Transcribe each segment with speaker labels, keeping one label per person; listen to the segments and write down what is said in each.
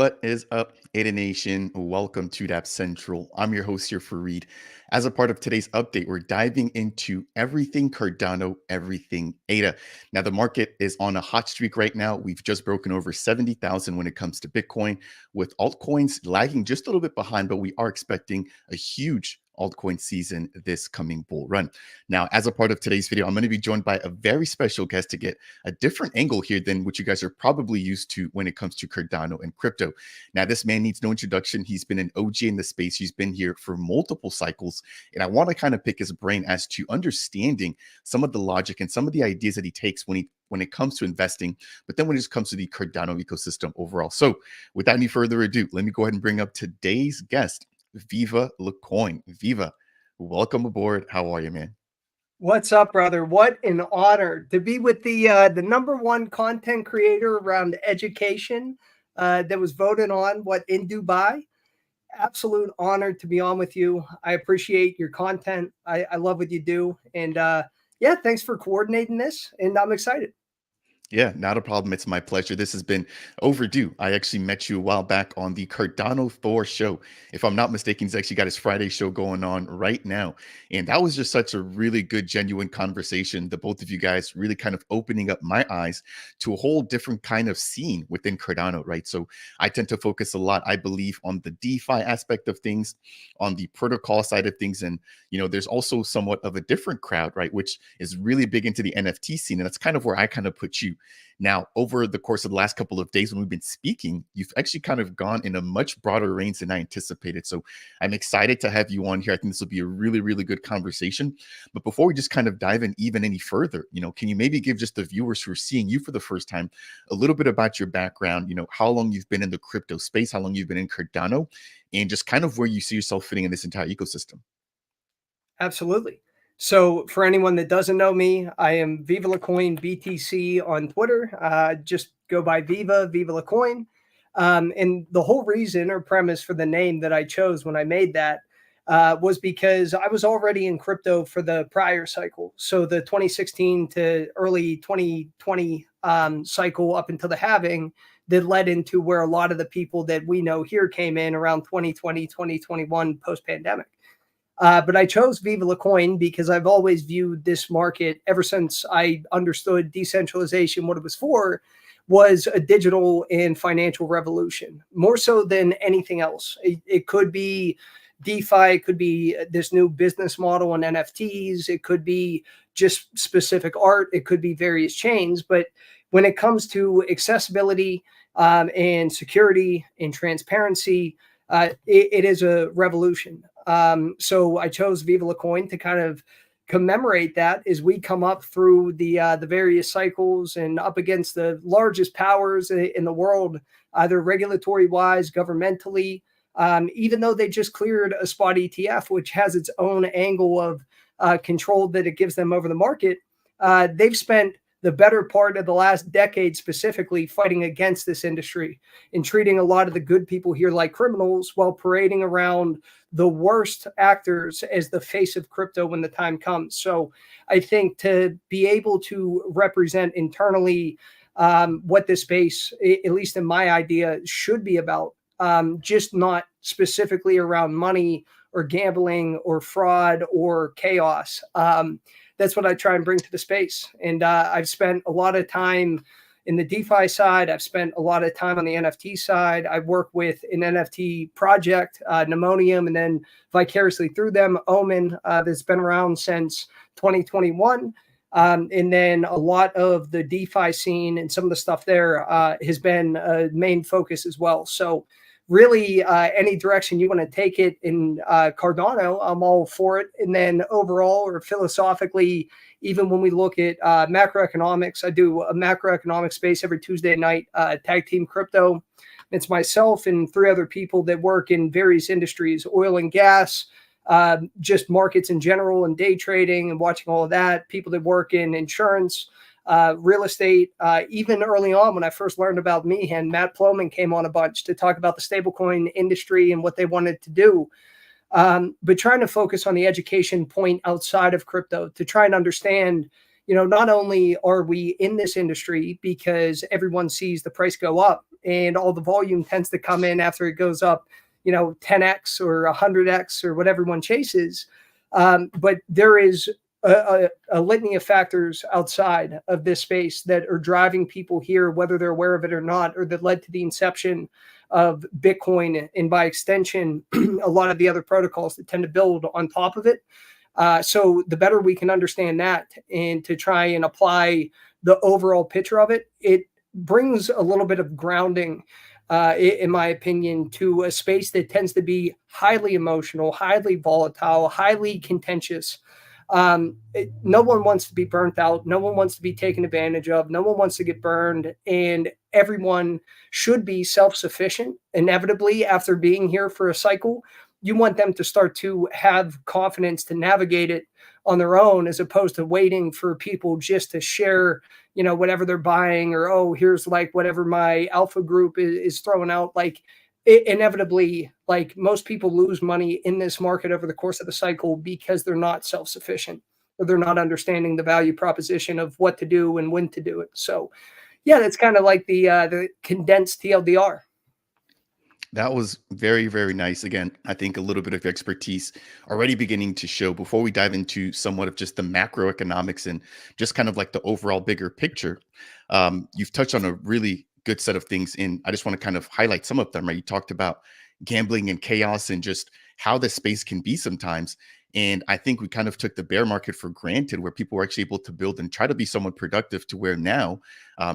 Speaker 1: What is up, Ada Nation? Welcome to Dap Central. I'm your host here, Fareed. As a part of today's update, we're diving into everything Cardano, everything Ada. Now, the market is on a hot streak right now. We've just broken over 70,000 when it comes to Bitcoin, with altcoins lagging just a little bit behind, but we are expecting a huge altcoin season this coming bull run. Now, as a part of today's video, I'm going to be joined by a very special guest to get a different angle here than what you guys are probably used to when it comes to Cardano and crypto. Now, this man needs no introduction. He's been an OG in the space. He's been here for multiple cycles. And I want to kind of pick his brain as to understanding some of the logic and some of the ideas that he takes when it comes to investing, but then when it just comes to the Cardano ecosystem overall. So without any further ado, let me go ahead and bring up today's guest, Viva LaCoin. Viva, welcome aboard. How are you, man?
Speaker 2: What's up, brother? What an honor to be with the #1 content creator around education that was voted on in Dubai. Absolute honor to be on with you. I appreciate your content. I love what you do, and yeah, thanks for coordinating this. And I'm excited.
Speaker 1: Yeah, not a problem. It's my pleasure. This has been overdue. I actually met you a while back on the Cardano Thor show. If I'm not mistaken, he's actually got his Friday show going on right now. And that was just such a really good, genuine conversation. The both of you guys really kind of opening up my eyes to a whole different kind of scene within Cardano, right? So I tend to focus a lot, I believe, on the DeFi aspect of things, on the protocol side of things. And, there's also somewhat of a different crowd, right? Which is really big into the NFT scene. And that's kind of where I kind of put you. Now, over the course of the last couple of days when we've been speaking, you've actually kind of gone in a much broader range than I anticipated. So I'm excited to have you on here. I think this will be a really, really good conversation. But before we just kind of dive in even any further, can you maybe give just the viewers who are seeing you for the first time a little bit about your background, how long you've been in the crypto space, how long you've been in Cardano, and just kind of where you see yourself fitting in this entire ecosystem?
Speaker 2: Absolutely. So for anyone that doesn't know me, I am Viva LaCoin BTC on Twitter. Just go by Viva LaCoin. And the whole reason or premise for the name that I chose when I made that was because I was already in crypto for the prior cycle. So the 2016 to early 2020 cycle up until the halving that led into where a lot of the people that we know here came in around 2020, 2021 post-pandemic. But I chose Viva LaCoin because I've always viewed this market ever since I understood decentralization, what it was for, was a digital and financial revolution, more so than anything else. It could be DeFi, it could be this new business model on NFTs, it could be just specific art, it could be various chains. But when it comes to accessibility and security and transparency, it is a revolution. So I chose Viva LaCoin to kind of commemorate that as we come up through the various cycles and up against the largest powers in the world, either regulatory wise, governmentally, even though they just cleared a spot ETF, which has its own angle of control that it gives them over the market. They've spent the better part of the last decade specifically fighting against this industry and treating a lot of the good people here like criminals while parading around the worst actors as the face of crypto when the time comes. So I think to be able to represent internally what this space, at least in my idea, should be about, just not specifically around money or gambling or fraud or chaos. That's what I try and bring to the space. And I've spent a lot of time in the DeFi side. I've spent a lot of time on the NFT side. I work with an NFT project, Pneumonium, and then vicariously through them, Omen, that's been around since 2021. And then a lot of the DeFi scene and some of the stuff there has been a main focus as well. So really, any direction you want to take it in Cardano, I'm all for it. And then overall or philosophically, even when we look at macroeconomics, I do a macroeconomic space every Tuesday night, Tag Team Crypto. It's myself and 3 other people that work in various industries, oil and gas, just markets in general and day trading and watching all of that, people that work in insurance, real estate. Even early on when I first learned about Meehan, Matt Ploman came on a bunch to talk about the stablecoin industry and what they wanted to do. But trying to focus on the education point outside of crypto to try and understand, not only are we in this industry because everyone sees the price go up and all the volume tends to come in after it goes up, 10x or 100x or what everyone chases. But there is a litany of factors outside of this space that are driving people here, whether they're aware of it or not, or that led to the inception of Bitcoin and by extension, a lot of the other protocols that tend to build on top of it. So the better we can understand that and to try and apply the overall picture of it, it brings a little bit of grounding, in my opinion, to a space that tends to be highly emotional, highly volatile, highly contentious. No one wants to be burnt out. No one wants to be taken advantage of. No one wants to get burned. And everyone should be self-sufficient. Inevitably, after being here for a cycle, you want them to start to have confidence to navigate it on their own, as opposed to waiting for people just to share, whatever they're buying, or, oh, here's like whatever my alpha group is throwing out. Like, inevitably, like, most people lose money in this market over the course of the cycle because they're not self-sufficient, or they're not understanding the value proposition of what to do and when to do it. So yeah, that's kind of like the condensed TLDR.
Speaker 1: That was very, very nice. Again, I think a little bit of expertise already beginning to show before we dive into somewhat of just the macroeconomics and just kind of like the overall bigger picture. You've touched on a really good set of things, and I just want to kind of highlight some of them, right? You talked about gambling and chaos and just how the space can be sometimes. And I think we kind of took the bear market for granted, where people were actually able to build and try to be somewhat productive, to where now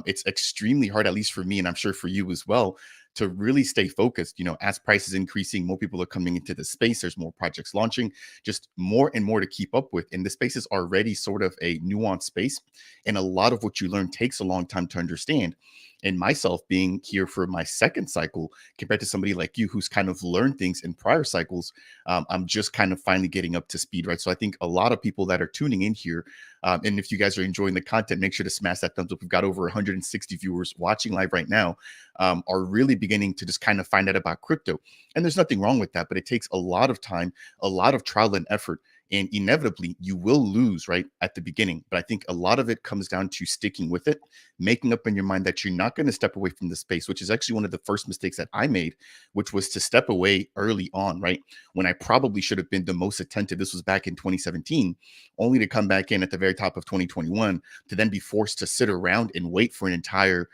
Speaker 1: it's extremely hard, at least for me, and I'm sure for you as well, to really stay focused. As prices increasing, more people are coming into the space. There's more projects launching, just more and more to keep up with. And the space is already sort of a nuanced space. And a lot of what you learn takes a long time to understand. And myself being here for my second cycle, compared to somebody like you who's kind of learned things in prior cycles, I'm just kind of finally getting up to speed, right? So I think a lot of people that are tuning in here, and if you guys are enjoying the content, make sure to smash that thumbs up. We've got over 160 viewers watching live right now, are really beginning to just kind of find out about crypto. And there's nothing wrong with that, but it takes a lot of time, a lot of trial and effort. And inevitably, you will lose right at the beginning. But I think a lot of it comes down to sticking with it, making up in your mind that you're not going to step away from the space, which is actually one of the first mistakes that I made, which was to step away early on, right? When I probably should have been the most attentive. This was back in 2017, only to come back in at the very top of 2021 to then be forced to sit around and wait for an entire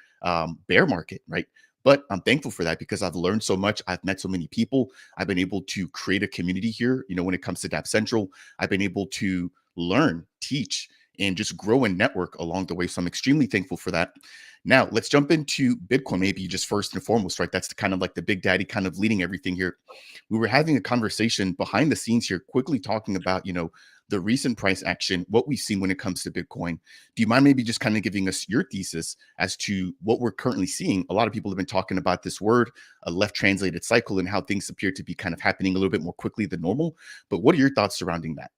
Speaker 1: bear market, right? But I'm thankful for that, because I've learned so much. I've met so many people. I've been able to create a community here. When it comes to Dapp Central, I've been able to learn, teach, and just grow and network along the way. So I'm extremely thankful for that. Now, let's jump into Bitcoin, maybe just first and foremost, right? That's the kind of like the big daddy kind of leading everything here. We were having a conversation behind the scenes here, quickly talking about, the recent price action, what we've seen when it comes to Bitcoin. Do you mind maybe just kind of giving us your thesis as to what we're currently seeing? A lot of people have been talking about this word, a left translated cycle, and how things appear to be kind of happening a little bit more quickly than normal. But what are your thoughts surrounding that?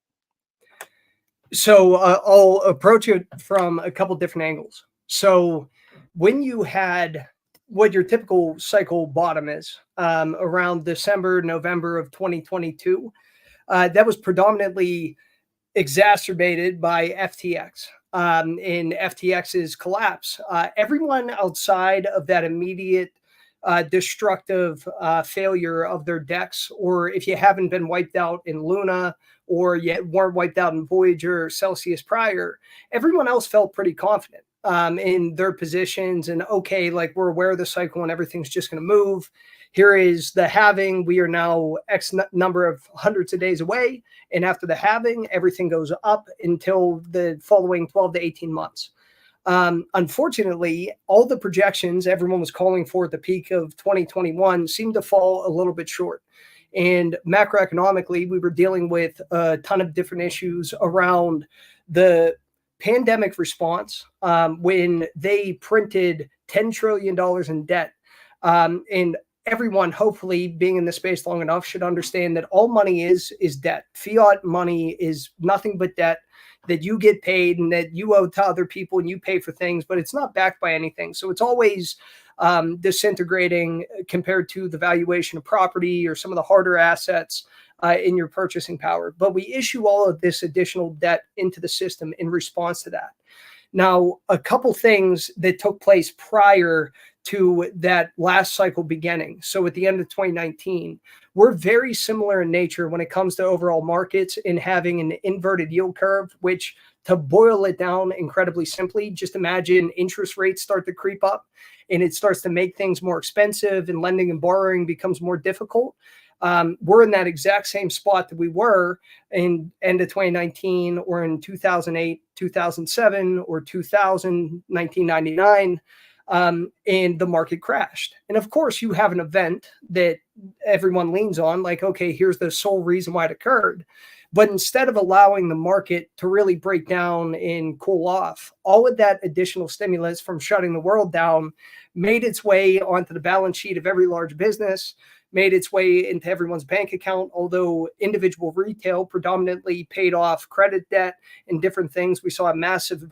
Speaker 2: So I'll approach it from a couple different angles. So when you had what your typical cycle bottom is, around December, November of 2022, that was predominantly exacerbated by FTX, in FTX's collapse. Everyone outside of that immediate destructive failure of their decks, or if you haven't been wiped out in Luna, or yet weren't wiped out in Voyager or Celsius prior, everyone else felt pretty confident in their positions, and okay, like, we're aware of the cycle and everything's just going to move. Here is the halving. We are now X number of hundreds of days away. And after the halving, everything goes up until the following 12 to 18 months. Unfortunately, all the projections everyone was calling for at the peak of 2021 seemed to fall a little bit short. And macroeconomically, we were dealing with a ton of different issues around the pandemic response, when they printed $10 trillion in debt. And everyone, hopefully being in the space long enough, should understand that all money is debt. Fiat money is nothing but debt that you get paid and that you owe to other people, and you pay for things, but it's not backed by anything. So it's always disintegrating compared to the valuation of property or some of the harder assets in your purchasing power. But we issue all of this additional debt into the system in response to that. Now, a couple things that took place prior to that last cycle beginning. So at the end of 2019, we're very similar in nature when it comes to overall markets in having an inverted yield curve, which, to boil it down incredibly simply, just imagine interest rates start to creep up and it starts to make things more expensive and lending and borrowing becomes more difficult. We're in that exact same spot that we were in end of 2019 or in 2008, 2007 or 2000, 1999. And the market crashed. And of course, you have an event that everyone leans on, like, okay, here's the sole reason why it occurred. But instead of allowing the market to really break down and cool off, all of that additional stimulus from shutting the world down made its way onto the balance sheet of every large business, made its way into everyone's bank account, although individual retail predominantly paid off credit debt and different things. We saw a massive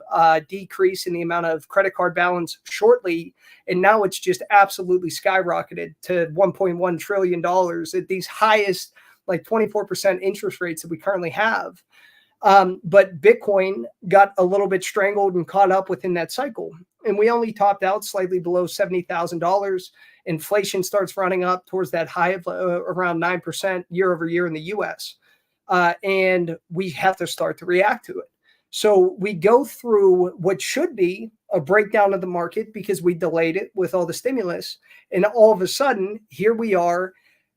Speaker 2: decrease in the amount of credit card balance shortly, and now it's just absolutely skyrocketed to $1.1 trillion at these highest, like 24% interest rates that we currently have. But Bitcoin got a little bit strangled and caught up within that cycle. And we only topped out slightly below $70,000. Inflation starts running up towards that high of around 9% year over year in the US. And we have to start to react to it. So we go through what should be a breakdown of the market because we delayed it with all the stimulus. And all of a sudden, here we are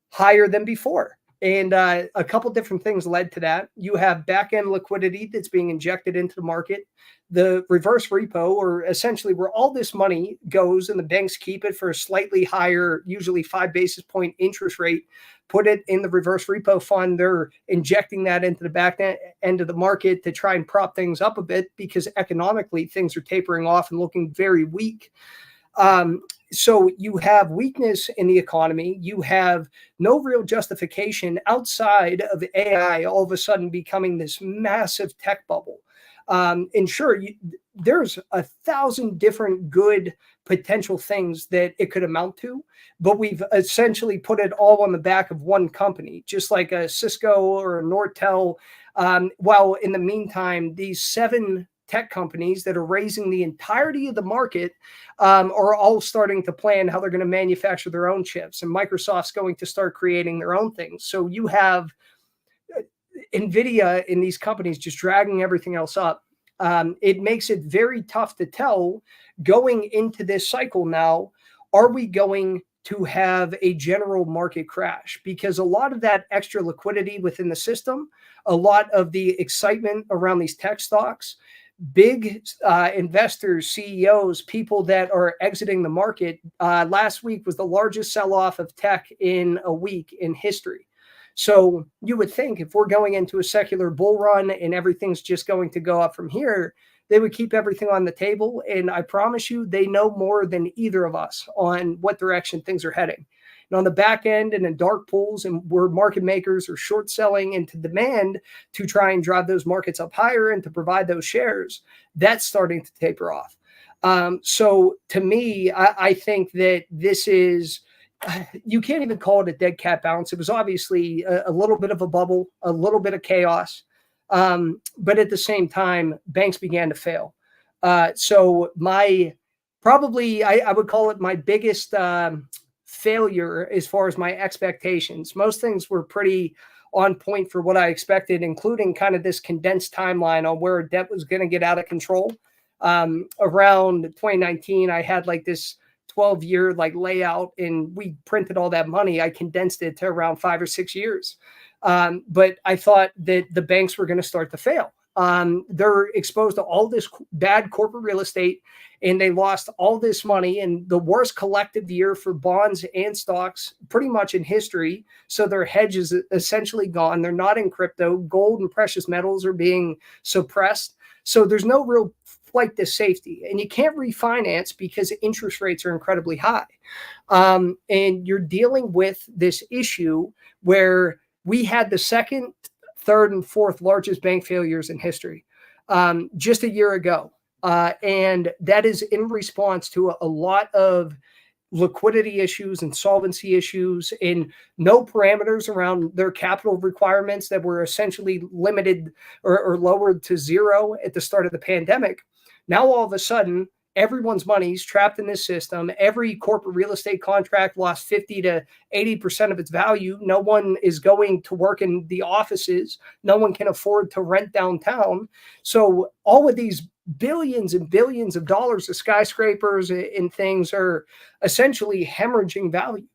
Speaker 2: higher than before. And a couple different things led to that. You have back-end liquidity that's being injected into the market. The reverse repo, or essentially where all this money goes and the banks keep it for a slightly higher, usually 5 basis point interest rate, put it in the reverse repo fund. They're injecting that into the back end of the market to try and prop things up a bit because economically things are tapering off and looking very weak. So you have weakness in the economy. You have no real justification outside of AI all of a sudden becoming this massive tech bubble. And sure, there's 1,000 different good potential things that it could amount to, but we've essentially put it all on the back of one company, just like a Cisco or a Nortel. While in the meantime, these 7 tech companies that are raising the entirety of the market are all starting to plan how they're going to manufacture their own chips, and Microsoft's going to start creating their own things. So you have NVIDIA in these companies just dragging everything else up. It makes it very tough to tell going into this cycle now, are we going to have a general market crash? Because a lot of that extra liquidity within the system, a lot of the excitement around these tech stocks, big investors, CEOs, people that are exiting the market. Last week was the largest sell-off of tech in a week in history. So you would think if we're going into a secular bull run and everything's just going to go up from here, they would keep everything on the table. And I promise you, they know more than either of us on what direction things are heading. And on the back end and in dark pools and where market makers are short selling into demand to try and drive those markets up higher and to provide those shares, that's starting to taper off. So to me, I think that this is, you can't even call it a dead cat bounce. It was obviously a little bit of a bubble, a little bit of chaos. But at the same time, banks began to fail. So I would call it my biggest failure as far as my expectations. Most things were pretty on point for what I expected, including kind of this condensed timeline on where debt was going to get out of control. Around 2019, I had like this 12-year like layout, and we printed all that money. I condensed it to around 5 or 6 years. But I thought that the banks were going to start to fail. They're exposed to all this bad corporate real estate, and they lost all this money in the worst collective year for bonds and stocks pretty much in history. So their hedge is essentially gone. They're not in crypto. Gold and precious metals are being suppressed. So there's no real flight to safety, and you can't refinance because interest rates are incredibly high. And you're dealing with this issue where we had the second, third, and fourth largest bank failures in history just a year ago. And that is in response to a lot of liquidity issues and solvency issues and no parameters around their capital requirements that were essentially limited or lowered to zero at the start of the pandemic. Now, all of a sudden, everyone's money's trapped in this system. Every corporate real estate contract lost 50 to 80% of its value. No one is going to work in the offices. No one can afford to rent downtown. So all of these billions and billions of dollars of skyscrapers and things are essentially hemorrhaging value.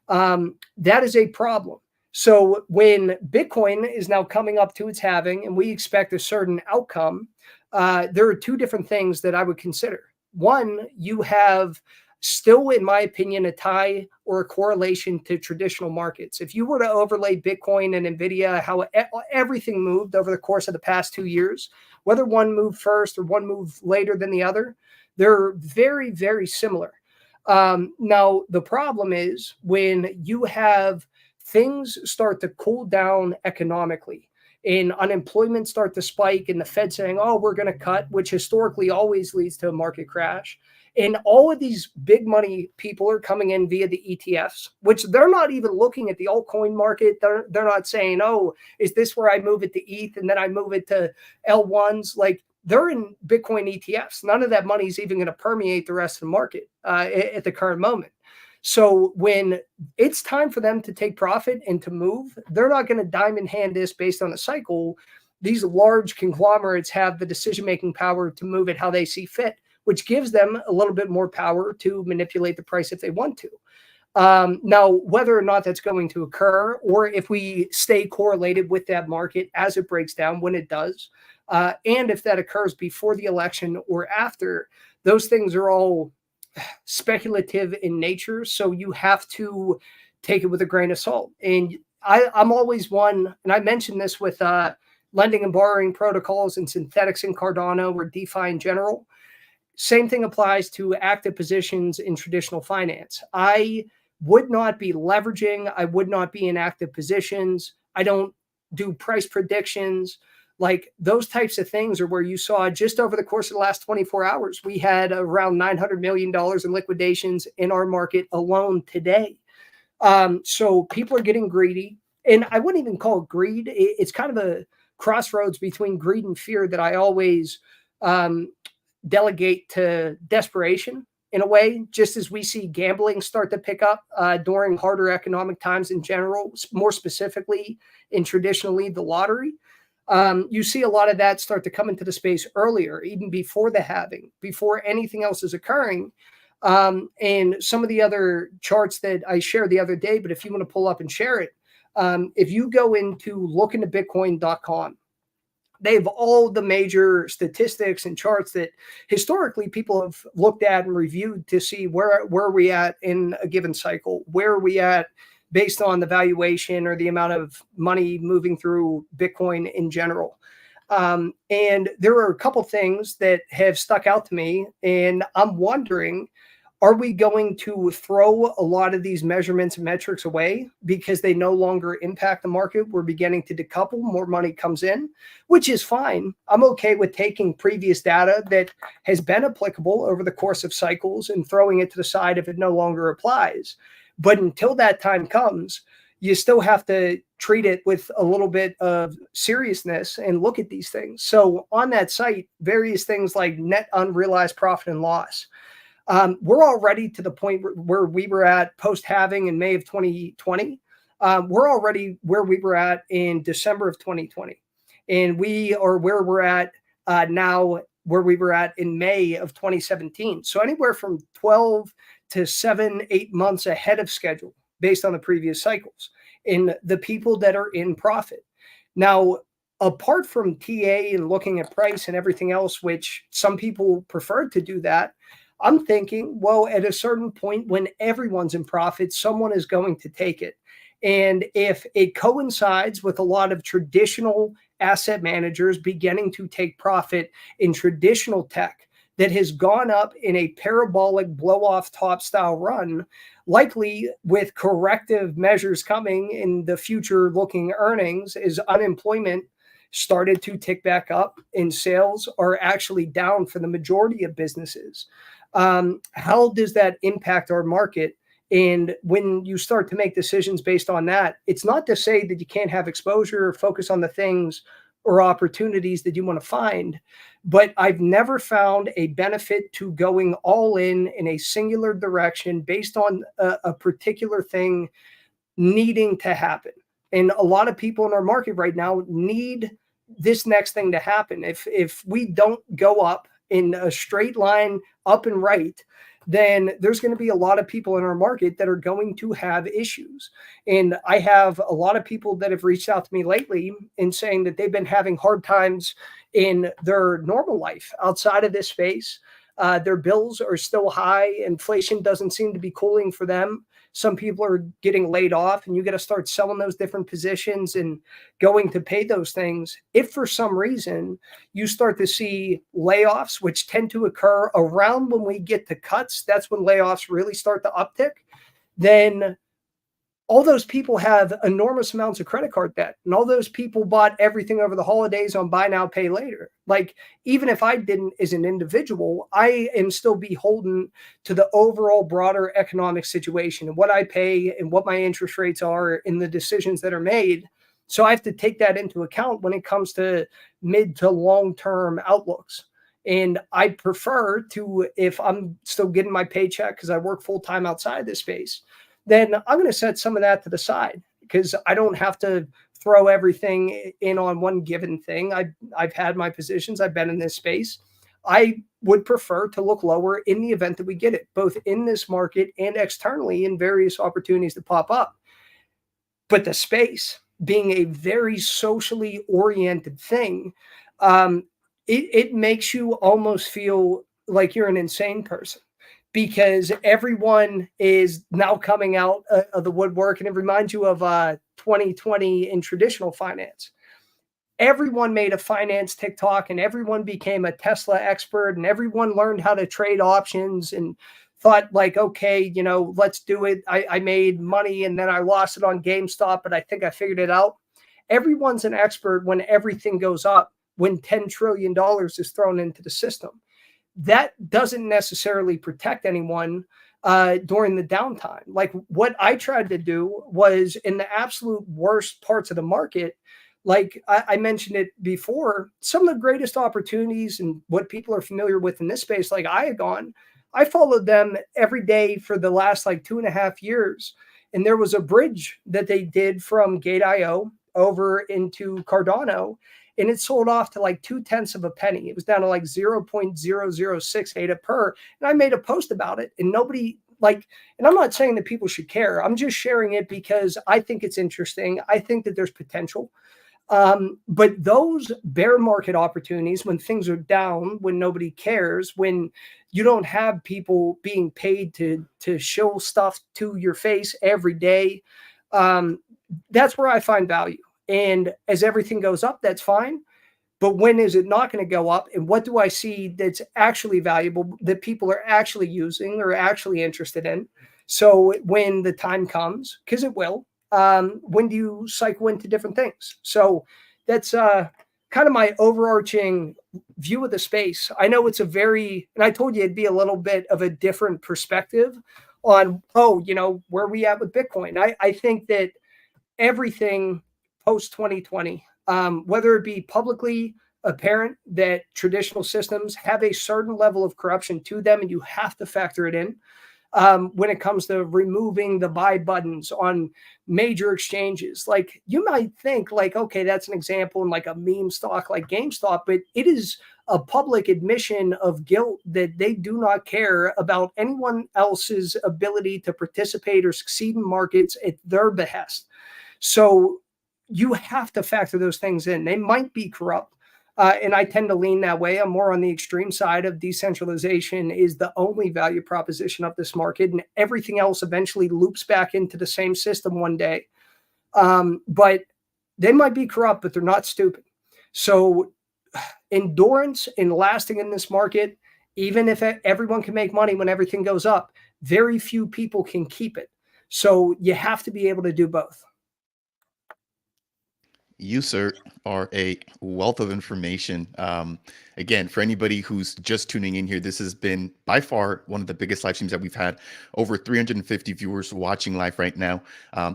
Speaker 2: That is a problem. So when Bitcoin is now coming up to its halving and we expect a certain outcome, there are two different things that I would consider. One, you have still, in my opinion, a tie or a correlation to traditional markets. If you were to overlay Bitcoin and NVIDIA, how everything moved over the course of the past 2 years, whether one moved first or one moved later than the other, they're very, very similar. Now, the problem is when you have things start to cool down economically and unemployment start to spike and the Fed saying, oh, we're going to cut, which historically always leads to a market crash. And all of these big money people are coming in via the ETFs, which they're not even looking at the altcoin market. They're not saying, oh, is this where I move it to ETH and then I move it to L1s? Like, they're in Bitcoin ETFs. None of that money is even going to permeate the rest of the market at the current moment. So when it's time for them to take profit and to move, they're not going to diamond hand this based on a cycle. These large conglomerates have the decision-making power to move it how they see fit, which gives them a little bit more power to manipulate the price if they want to. Now, whether or not that's going to occur, or if we stay correlated with that market as it breaks down, when it does, and if that occurs before the election or after, those things are all speculative in nature. So you have to take it with a grain of salt. And I'm always one, and I mentioned this with lending and borrowing protocols and synthetics in Cardano or DeFi in general. Same thing applies to active positions in traditional finance. I would not be leveraging. I would not be in active positions. I don't do price predictions. Like, those types of things are where you saw just over the course of the last 24 hours, we had around $900 million in liquidations in our market alone today. So people are getting greedy. And I wouldn't even call it greed. It's kind of a crossroads between greed and fear that I always delegate to desperation in a way, just as we see gambling start to pick up during harder economic times in general, more specifically in traditionally the lottery. You see a lot of that start to come into the space earlier, even before the halving, before anything else is occurring. And some of the other charts that I shared the other day, but if you want to pull up and share it, if you go into lookintobitcoin.com, they have all the major statistics and charts that historically people have looked at and reviewed to see where are we at in a given cycle, where are we at based on the valuation or the amount of money moving through Bitcoin in general. And there are a couple things that have stuck out to me, and I'm wondering, are we going to throw a lot of these measurements and metrics away because they no longer impact the market? We're beginning to decouple, more money comes in, which is fine. I'm okay with taking previous data that has been applicable over the course of cycles and throwing it to the side if it no longer applies. But until that time comes, you still have to treat it with a little bit of seriousness and look at these things. So on that site, various things like net unrealized profit and loss. We're already to the point where we were at post-halving in May of 2020. We're already where we were at in December of 2020. And we are where we're at now, where we were at in May of 2017. So anywhere from 12 to 7-8 months ahead of schedule based on the previous cycles in the people that are in profit. Now, apart from TA and looking at price and everything else, which some people prefer to do that, I'm thinking, well, at a certain point when everyone's in profit, someone is going to take it. And if it coincides with a lot of traditional asset managers beginning to take profit in traditional tech that has gone up in a parabolic blow-off top style run, likely with corrective measures coming in the future looking earnings as unemployment started to tick back up and sales are actually down for the majority of businesses. How does that impact our market? And when you start to make decisions based on that, it's not to say that you can't have exposure or focus on the things or opportunities that you want to find. But I've never found a benefit to going all in a singular direction based on a particular thing needing to happen. And a lot of people in our market right now need this next thing to happen. If we don't go up in a straight line up and right, then there's going to be a lot of people in our market that are going to have issues. And I have a lot of people that have reached out to me lately and saying that they've been having hard times in their normal life outside of this space. Their bills are still high. Inflation doesn't seem to be cooling for them. Some people are getting laid off, and you got to start selling those different positions and going to pay those things. If for some reason you start to see layoffs, which tend to occur around when we get to cuts, that's when layoffs really start to uptick, then all those people have enormous amounts of credit card debt, and all those people bought everything over the holidays on buy now, pay later. Like, even if I didn't as an individual, I am still beholden to the overall broader economic situation and what I pay and what my interest rates are in the decisions that are made. So I have to take that into account when it comes to mid to long-term outlooks. And I prefer to, if I'm still getting my paycheck because I work full-time outside this space, then I'm going to set some of that to the side because I don't have to throw everything in on one given thing. I've had my positions. I've been in this space. I would prefer to look lower in the event that we get it, both in this market and externally in various opportunities that pop up. But the space being a very socially oriented thing, it makes you almost feel like you're an insane person, because everyone is now coming out of the woodwork. And it reminds you of 2020 in traditional finance. Everyone made a finance TikTok and everyone became a Tesla expert and everyone learned how to trade options and thought like, okay, let's do it. I made money and then I lost it on GameStop, but I think I figured it out. Everyone's an expert when everything goes up, when $10 trillion is thrown into the system. That doesn't necessarily protect anyone during the downtime. Like, what I tried to do was, in the absolute worst parts of the market, like I mentioned it before, some of the greatest opportunities and what people are familiar with in this space, like Iagon, I followed them every day for the last like 2.5 years. And there was a bridge that they did from Gate.io over into Cardano, and it sold off to like 0.2 of a penny. It was down to like 0.0068 a per. And I made a post about it, and nobody and I'm not saying that people should care. I'm just sharing it because I think it's interesting. I think that there's potential. But those bear market opportunities, when things are down, when nobody cares, when you don't have people being paid to show stuff to your face every day, that's where I find value. And as everything goes up, that's fine. But when is it not going to go up? And what do I see that's actually valuable, that people are actually using or actually interested in? So when the time comes, because it will, when do you cycle into different things? So that's kind of my overarching view of the space. I know it's and I told you it'd be a little bit of a different perspective on, where we at with Bitcoin. I think that everything post 2020, whether it be publicly apparent that traditional systems have a certain level of corruption to them, and you have to factor it in. When it comes to removing the buy buttons on major exchanges, like, you might think like, okay, that's an example in like a meme stock like GameStop, but it is a public admission of guilt that they do not care about anyone else's ability to participate or succeed in markets at their behest. So you have to factor those things in. They might be corrupt. And I tend to lean that way. I'm more on the extreme side of decentralization is the only value proposition of this market, and everything else eventually loops back into the same system one day. But they might be corrupt, but they're not stupid. So endurance and lasting in this market, even if everyone can make money when everything goes up, very few people can keep it. So you have to be able to do both.
Speaker 1: You, sir, are a wealth of information. Again, for anybody who's just tuning in here, this has been by far one of the biggest live streams that we've had. Over 350 viewers watching live right now.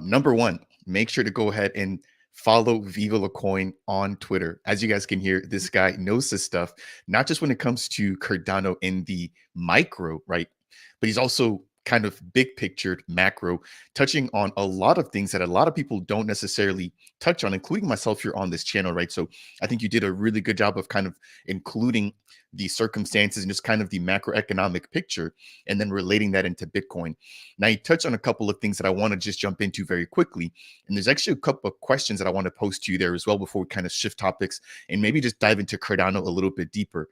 Speaker 1: Number one, make sure to go ahead and follow Viva LaCoin on Twitter. As you guys can hear, this guy knows his stuff, not just when it comes to Cardano in the micro, right? But he's also kind of big pictured macro, touching on a lot of things that a lot of people don't necessarily touch on, including myself here on this channel, right? So I think you did a really good job of kind of including the circumstances and just kind of the macroeconomic picture and then relating that into Bitcoin. Now, you touched on a couple of things that I want to just jump into very quickly. And there's actually a couple of questions that I want to pose to you there as well before we kind of shift topics and maybe just dive into Cardano a little bit deeper.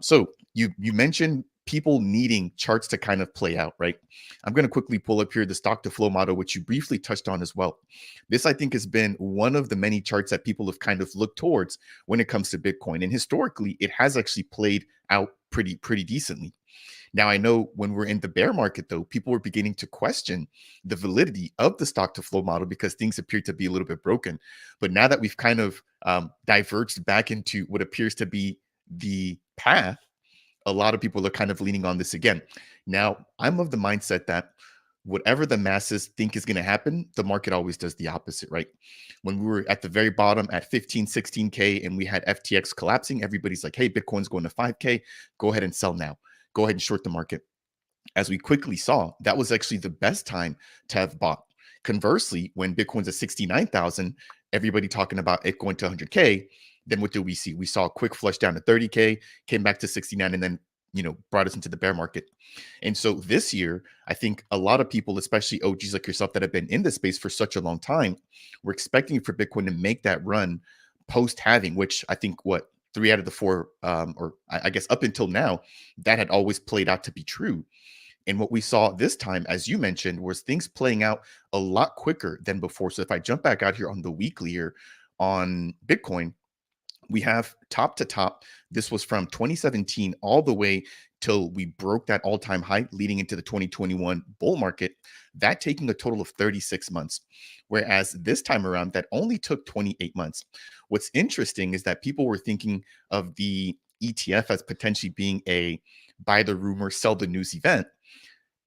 Speaker 1: So you mentioned people needing charts to kind of play out, right? I'm going to quickly pull up here the stock to flow model, which you briefly touched on as well. This, I think, has been one of the many charts that people have kind of looked towards when it comes to Bitcoin. And historically, it has actually played out pretty decently. Now, I know when we're in the bear market, though, people were beginning to question the validity of the stock to flow model because things appear to be a little bit broken. But now that we've kind of diverged back into what appears to be the path, a lot of people are kind of leaning on this again. Now, I'm of the mindset that whatever the masses think is going to happen, the market always does the opposite, right? When we were at the very bottom at 15, 16K and we had FTX collapsing, everybody's like, hey, Bitcoin's going to 5K. Go ahead and sell now. Go ahead and short the market. As we quickly saw, that was actually the best time to have bought. Conversely, when Bitcoin's at 69,000, everybody talking about it going to 100K, then what did we see? We saw a quick flush down to 30K, came back to 69, and then brought us into the bear market. And so this year, I think a lot of people, especially OGs like yourself that have been in this space for such a long time, were expecting for Bitcoin to make that run post halving, which I think what 3 out of the 4, or I guess up until now, that had always played out to be true. And what we saw this time, as you mentioned, was things playing out a lot quicker than before. So if I jump back out here on the weekly here on Bitcoin, we have top to top. This was from 2017 all the way till we broke that all-time high leading into the 2021 bull market, that taking a total of 36 months. Whereas this time around, that only took 28 months. What's interesting is that people were thinking of the ETF as potentially being a buy the rumor, sell the news event.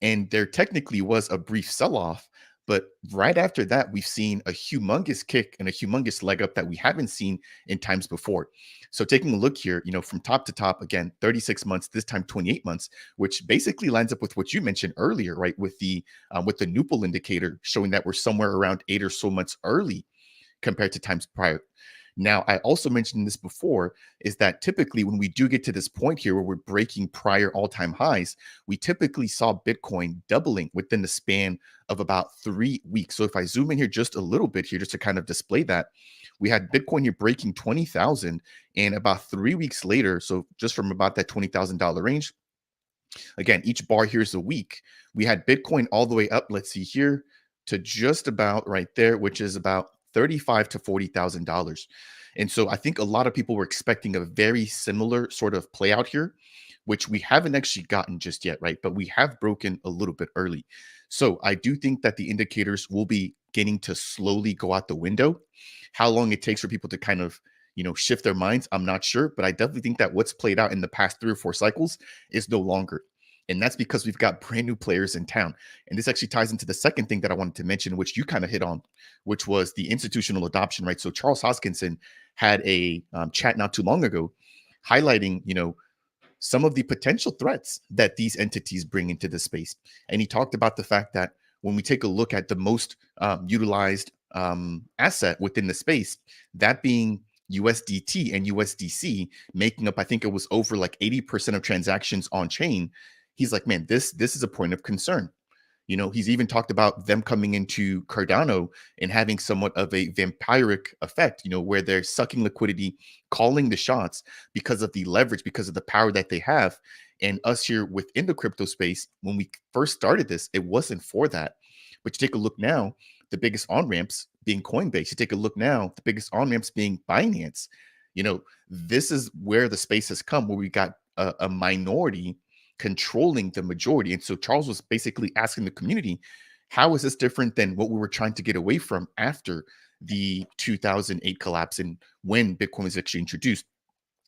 Speaker 1: And there technically was a brief sell-off, but right after that, we've seen a humongous kick and a humongous leg up that we haven't seen in times before. So taking a look here, from top to top, again, 36 months, this time 28 months, which basically lines up with what you mentioned earlier, right? With the Nupal indicator showing that we're somewhere around 8 or so months early compared to times prior. Now, I also mentioned this before, is that typically when we do get to this point here where we're breaking prior all-time highs, we typically saw Bitcoin doubling within the span of about 3 weeks. So if I zoom in here just a little bit here, just to kind of display that, we had Bitcoin here breaking 20,000 and about 3 weeks later, so just from about that $20,000 range, again, each bar here is a week, we had Bitcoin all the way up, let's see here, to just about right there, which is about $35,000 to $40,000. And so I think a lot of people were expecting a very similar sort of play out here, which we haven't actually gotten just yet, right? But we have broken a little bit early. So I do think that the indicators will be getting to slowly go out the window. How long it takes for people to kind of, shift their minds, I'm not sure, but I definitely think that what's played out in the past 3 or 4 cycles is no longer. And that's because we've got brand new players in town. And this actually ties into the second thing that I wanted to mention, which you kind of hit on, which was the institutional adoption, right? So Charles Hoskinson had a chat not too long ago highlighting, some of the potential threats that these entities bring into the space. And he talked about the fact that when we take a look at the most utilized asset within the space, that being USDT and USDC making up, I think it was over like 80% of transactions on chain. He's like, man, this is a point of concern. He's even talked about them coming into Cardano and having somewhat of a vampiric effect, where they're sucking liquidity, calling the shots because of the leverage, because of the power that they have. And us here within the crypto space, when we first started this, it wasn't for that. But you take a look now, the biggest on-ramps being Coinbase. You take a look now, the biggest on-ramps being Binance. This is where the space has come, where we got a minority controlling the majority. And so Charles was basically asking the community, how is this different than what we were trying to get away from after the 2008 collapse and when Bitcoin was actually introduced?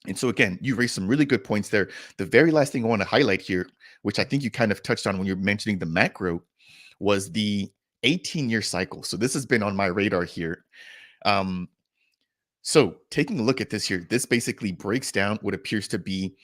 Speaker 1: And so again, you raised some really good points there. The very last thing I want to highlight here, which I think you kind of touched on when you're mentioning the macro, was the 18-year cycle. So this has been on my radar here. Um, so taking a look at this here, this basically breaks down what appears to be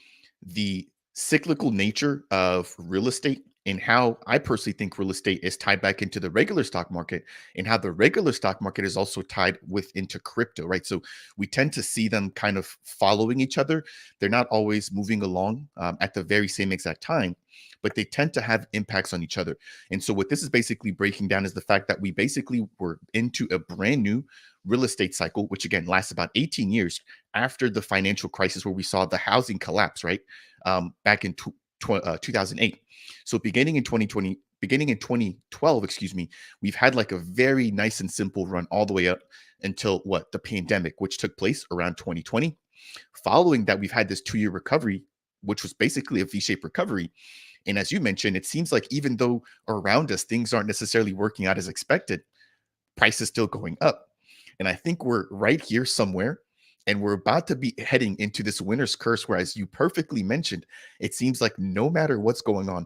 Speaker 1: the cyclical nature of real estate and how I personally think real estate is tied back into the regular stock market and how the regular stock market is also tied with into crypto, right? So we tend to see them kind of following each other. They're not always moving along at the very same exact time, but they tend to have impacts on each other. And so what this is basically breaking down is the fact that we basically were into a brand new real estate cycle, which again lasts about 18 years after the financial crisis where we saw the housing collapse, right? Back in 2008. So beginning in 2012, excuse me, we've had like a very nice and simple run all the way up until what? The pandemic, which took place around 2020. Following that, we've had this 2-year recovery, which was basically a V-shaped recovery. And as you mentioned, it seems like even though around us things aren't necessarily working out as expected, price is still going up. And I think we're right here somewhere. And we're about to be heading into this winter's curse, where, as you perfectly mentioned, it seems like no matter what's going on,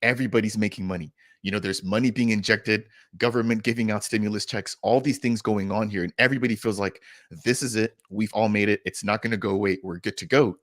Speaker 1: everybody's making money. There's money being injected, government giving out stimulus checks, all these things going on here. And everybody feels like this is it. We've all made it. It's not going to go away. We're good to go.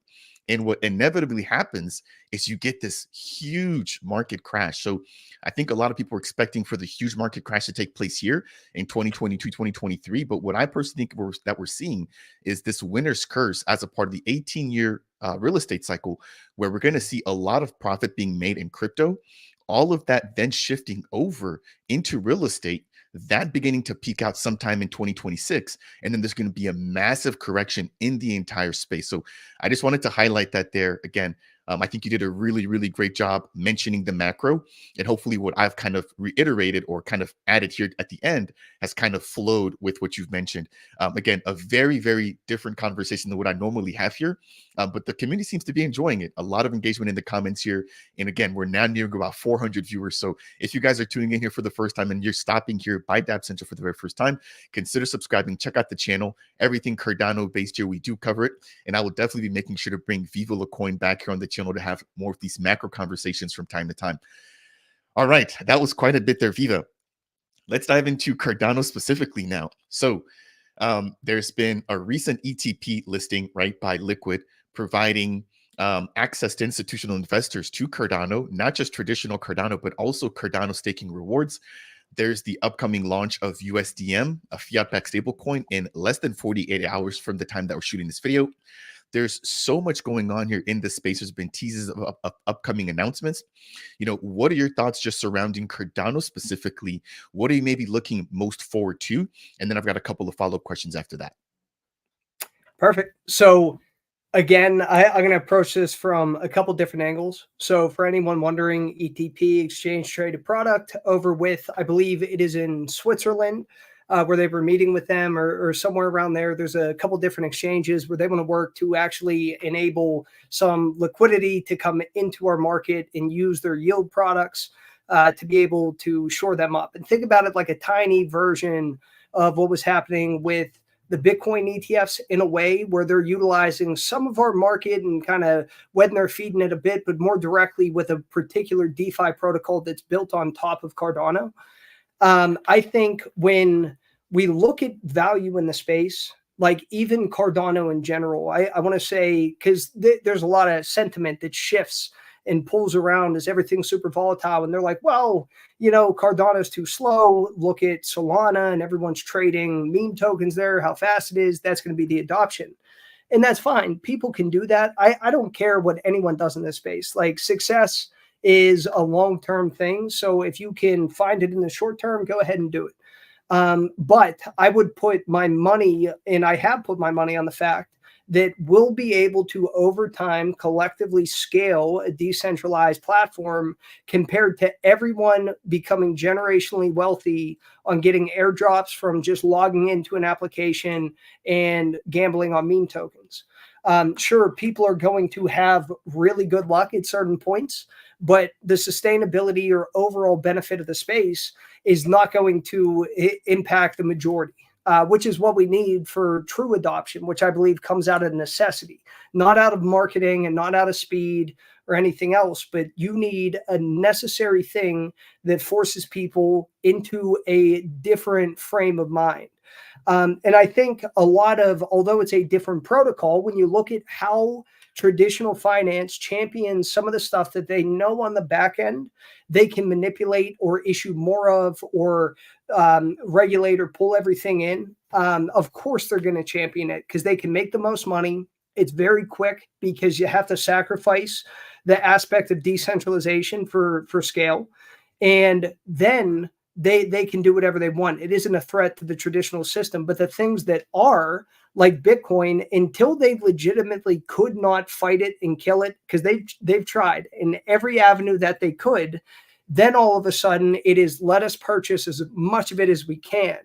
Speaker 1: And what inevitably happens is you get this huge market crash. So I think a lot of people are expecting for the huge market crash to take place here in 2022, 2023. But what I personally think that we're seeing is this winner's curse as a part of the 18-year real estate cycle, where we're going to see a lot of profit being made in crypto, all of that then shifting over into real estate, that beginning to peak out sometime in 2026. And then there's going to be a massive correction in the entire space. So I just wanted to highlight that there again. I think you did a really, really great job mentioning the macro. And hopefully, what I've kind of reiterated or kind of added here at the end has kind of flowed with what you've mentioned. Again, a very, very different conversation than what I normally have here. But the community seems to be enjoying it. A lot of engagement in the comments here. And again, we're now nearing about 400 viewers. So if you guys are tuning in here for the first time and you're stopping here by Dab Central for the very first time, consider subscribing. Check out the channel. Everything Cardano based here, we do cover it. And I will definitely be making sure to bring Viva LaCoin back here on the channel to have more of these macro conversations from time to time. All right, that was quite a bit there, Viva. Let's dive into Cardano specifically now. So there's been a recent ETP listing, right, by Liquid, providing access to institutional investors to Cardano, not just traditional Cardano, but also Cardano staking rewards. There's the upcoming launch of USDM, a fiat-backed stablecoin, in less than 48 hours from the time that we're shooting this video. There's so much going on here in this space. There's been teases of upcoming announcements. What are your thoughts just surrounding Cardano specifically? What are you maybe looking most forward to? And then I've got a couple of follow-up questions after that.
Speaker 2: Perfect. So again, I'm going to approach this from a couple different angles. So for anyone wondering, ETP, exchange traded product, over with, I believe it is in Switzerland, where they were meeting with them, or somewhere around there. There's a couple different exchanges where they want to work to actually enable some liquidity to come into our market and use their yield products to be able to shore them up. And think about it like a tiny version of what was happening with the Bitcoin ETFs, in a way where they're utilizing some of our market and kind of wetting their feet in it a bit, but more directly with a particular DeFi protocol that's built on top of Cardano. I think when we look at value in the space, like even Cardano in general, I want to say, because there's a lot of sentiment that shifts and pulls around as everything's super volatile. And they're like, well, Cardano's too slow. Look at Solana, and everyone's trading meme tokens there, how fast it is. That's going to be the adoption. And that's fine. People can do that. I don't care what anyone does in this space. Like, success is a long-term thing. So if you can find it in the short term, go ahead and do it. But I would put my money, and I have put my money on the fact that we'll be able to, over time, collectively scale a decentralized platform compared to everyone becoming generationally wealthy on getting airdrops from just logging into an application and gambling on meme tokens. Sure, people are going to have really good luck at certain points, but the sustainability or overall benefit of the space is not going to impact the majority. Which is what we need for true adoption, which I believe comes out of necessity, not out of marketing and not out of speed or anything else, but you need a necessary thing that forces people into a different frame of mind. And I think a lot of, although it's a different protocol, when you look at how traditional finance champions some of the stuff that they know on the back end they can manipulate or issue more of, or regulate or pull everything in, of course they're going to champion it because they can make the most money. It's very quick because you have to sacrifice the aspect of decentralization for scale, and then they can do whatever they want. It isn't a threat to the traditional system, but the things that are like Bitcoin, until they legitimately could not fight it and kill it, because they've tried in every avenue that they could, then all of a sudden it is, let us purchase as much of it as we can.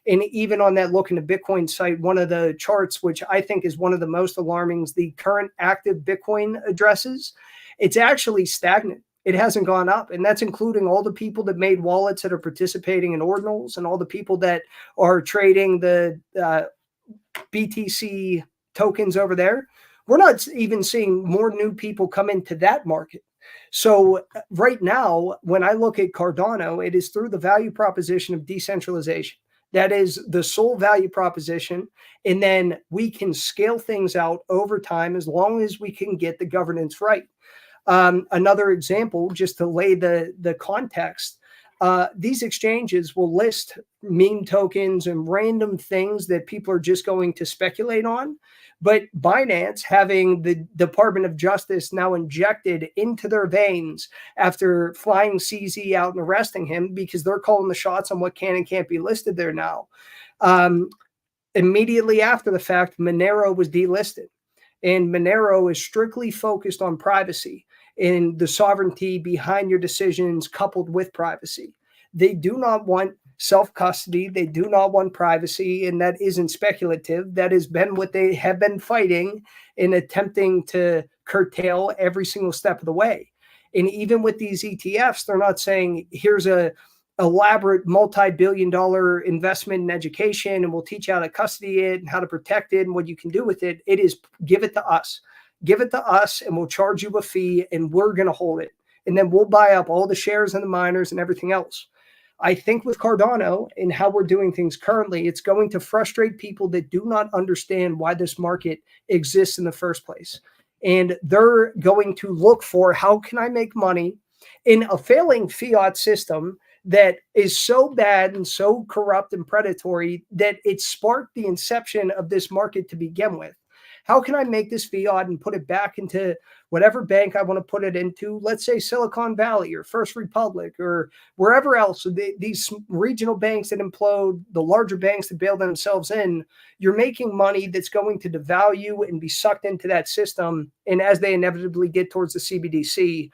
Speaker 2: And even on that Look into Bitcoin site, one of the charts, which I think is one of the most alarming, is the current active Bitcoin addresses. It's actually stagnant. It hasn't gone up. And that's including all the people that made wallets that are participating in ordinals, and all the people that are trading the BTC tokens over there. We're not even seeing more new people come into that market. So right now, when I look at Cardano, it is through the value proposition of decentralization. That is the sole value proposition. And then we can scale things out over time as long as we can get the governance right. Another example, just to lay the context, these exchanges will list meme tokens and random things that people are just going to speculate on. But Binance, having the Department of Justice now injected into their veins after flying CZ out and arresting him, because they're calling the shots on what can and can't be listed there now. Immediately after the fact, Monero was delisted. And Monero is strictly focused on privacy and the sovereignty behind your decisions coupled with privacy. They do not want self-custody. They do not want privacy, and that isn't speculative. That has been what they have been fighting and attempting to curtail every single step of the way. And even with these ETFs, they're not saying, here's a elaborate multi-billion-dollar investment in education, and we'll teach you how to custody it and how to protect it and what you can do with it. It is, give it to us. Give it to us, and we'll charge you a fee, and we're going to hold it. And then we'll buy up all the shares and the miners and everything else. I think with Cardano and how we're doing things currently, it's going to frustrate people that do not understand why this market exists in the first place. And they're going to look for, how can I make money in a failing fiat system that is so bad and so corrupt and predatory that it sparked the inception of this market to begin with? How can I make this fiat and put it back into whatever bank I want to put it into? Let's say Silicon Valley or First Republic or wherever else. So these regional banks that implode, the larger banks that bail themselves in, you're making money that's going to devalue and be sucked into that system. And as they inevitably get towards the CBDC,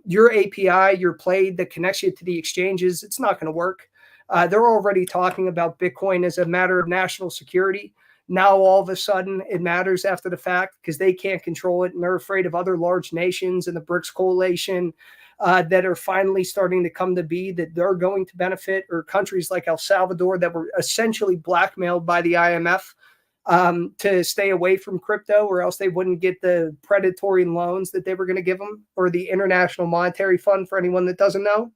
Speaker 2: your API, your play that connects you to the exchanges, it's not going to work. They're already talking about Bitcoin as a matter of national security. Now, all of a sudden, it matters after the fact because they can't control it, and they're afraid of other large nations and the BRICS coalition that are finally starting to come to be, that they're going to benefit, or countries like El Salvador that were essentially blackmailed by the IMF to stay away from crypto, or else they wouldn't get the predatory loans that they were going to give them, or the International Monetary Fund, for anyone that doesn't know.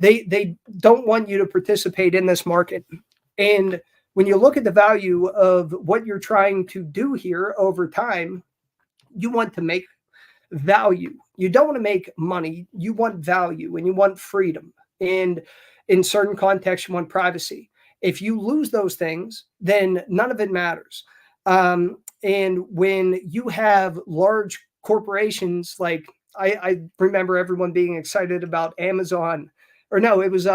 Speaker 2: They don't want you to participate in this market. And when you look at the value of what you're trying to do here over time, you want to make value. You don't want to make money. You want value and you want freedom. And in certain contexts, you want privacy. If you lose those things, then none of it matters. And when you have large corporations, like I remember everyone being excited about Amazon, or no, it was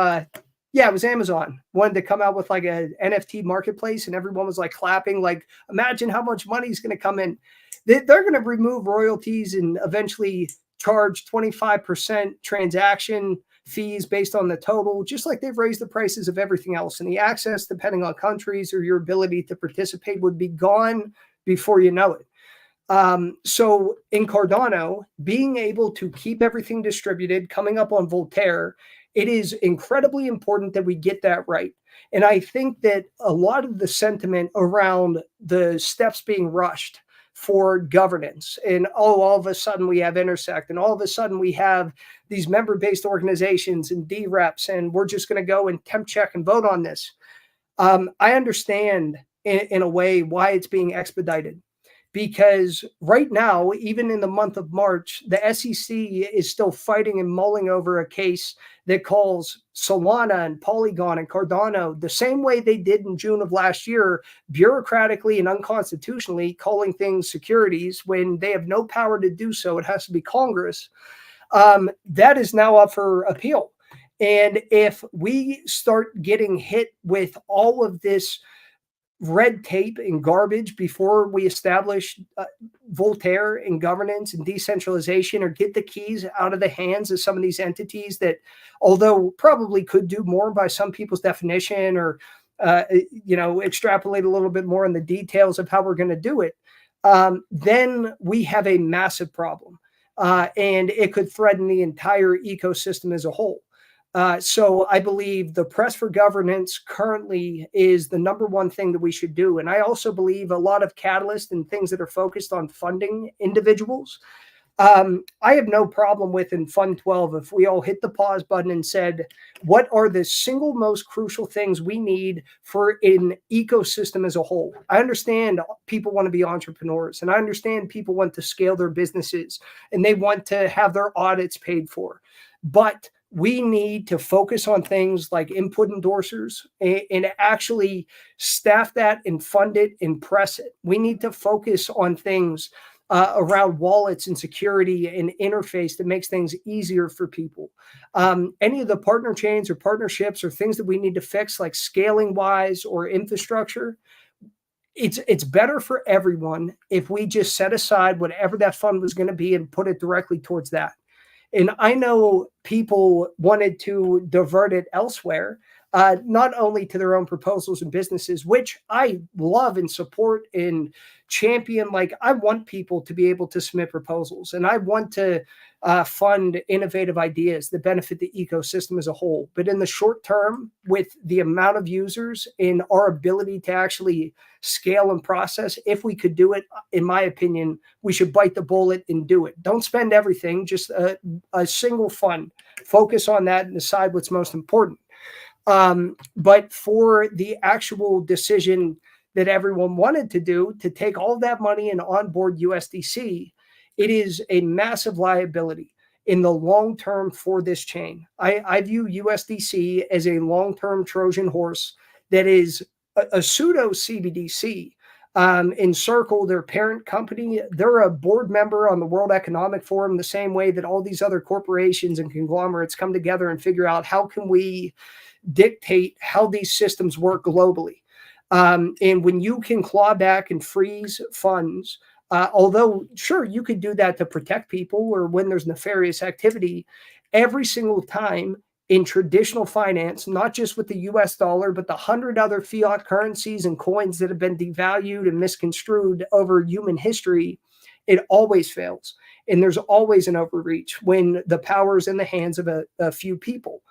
Speaker 2: it was Amazon wanted to come out with like a NFT marketplace, and everyone was like clapping, like, imagine how much money is going to come in. They're going to remove royalties and eventually charge 25% transaction fees based on the total, just like they've raised the prices of everything else. And the access, depending on countries or your ability to participate, would be gone before you know it. So in Cardano, being able to keep everything distributed, coming up on Voltaire, it is incredibly important that we get that right. And I think that a lot of the sentiment around the steps being rushed for governance, and all of a sudden we have Intersect, and all of a sudden we have these member-based organizations and DREPs, and we're just going to go and temp check and vote on this. I understand in a way why it's being expedited, because right now, even in the month of March, the SEC is still fighting and mulling over a case that calls Solana and Polygon and Cardano the same way they did in June of last year, bureaucratically and unconstitutionally calling things securities when they have no power to do so. It has to be Congress. That is now up for appeal. And if we start getting hit with all of this red tape and garbage before we establish Voltaire and governance and decentralization, or get the keys out of the hands of some of these entities that, although probably could do more by some people's definition, or extrapolate a little bit more on the details of how we're going to do it, then we have a massive problem, and it could threaten the entire ecosystem as a whole. So I believe the press for governance currently is the number one thing that we should do. And I also believe a lot of catalysts and things that are focused on funding individuals. I have no problem with in Fund 12 if we all hit the pause button and said, what are the single most crucial things we need for an ecosystem as a whole? I understand people want to be entrepreneurs, and I understand people want to scale their businesses, and they want to have their audits paid for. But we need to focus on things like input endorsers and actually staff that and fund it and press it. We need to focus on things around wallets and security and interface that makes things easier for people. Any of the partner chains or partnerships or things that we need to fix, like scaling wise or infrastructure, it's better for everyone if we just set aside whatever that fund was going to be and put it directly towards that. And I know people wanted to divert it elsewhere, not only to their own proposals and businesses, which I love and support and champion. Like, I want people to be able to submit proposals, and I want to fund innovative ideas that benefit the ecosystem as a whole. But in the short term, with the amount of users and our ability to actually scale and process, if we could do it, in my opinion, we should bite the bullet and do it. Don't spend everything, just a single fund. Focus on that and decide what's most important. But for the actual decision that everyone wanted to do, to take all that money and onboard USDC, it is a massive liability in the long term for this chain. I view USDC as a long-term Trojan horse that is a pseudo CBDC. In Circle, their parent company, they're a board member on the World Economic Forum, the same way that all these other corporations and conglomerates come together and figure out how can we dictate how these systems work globally. And when you can claw back and freeze funds, although sure, you could do that to protect people or when there's nefarious activity, every single time in traditional finance, not just with the US dollar, but the 100 other fiat currencies and coins that have been devalued and misconstrued over human history, it always fails. And there's always an overreach when the power is in the hands of a few people.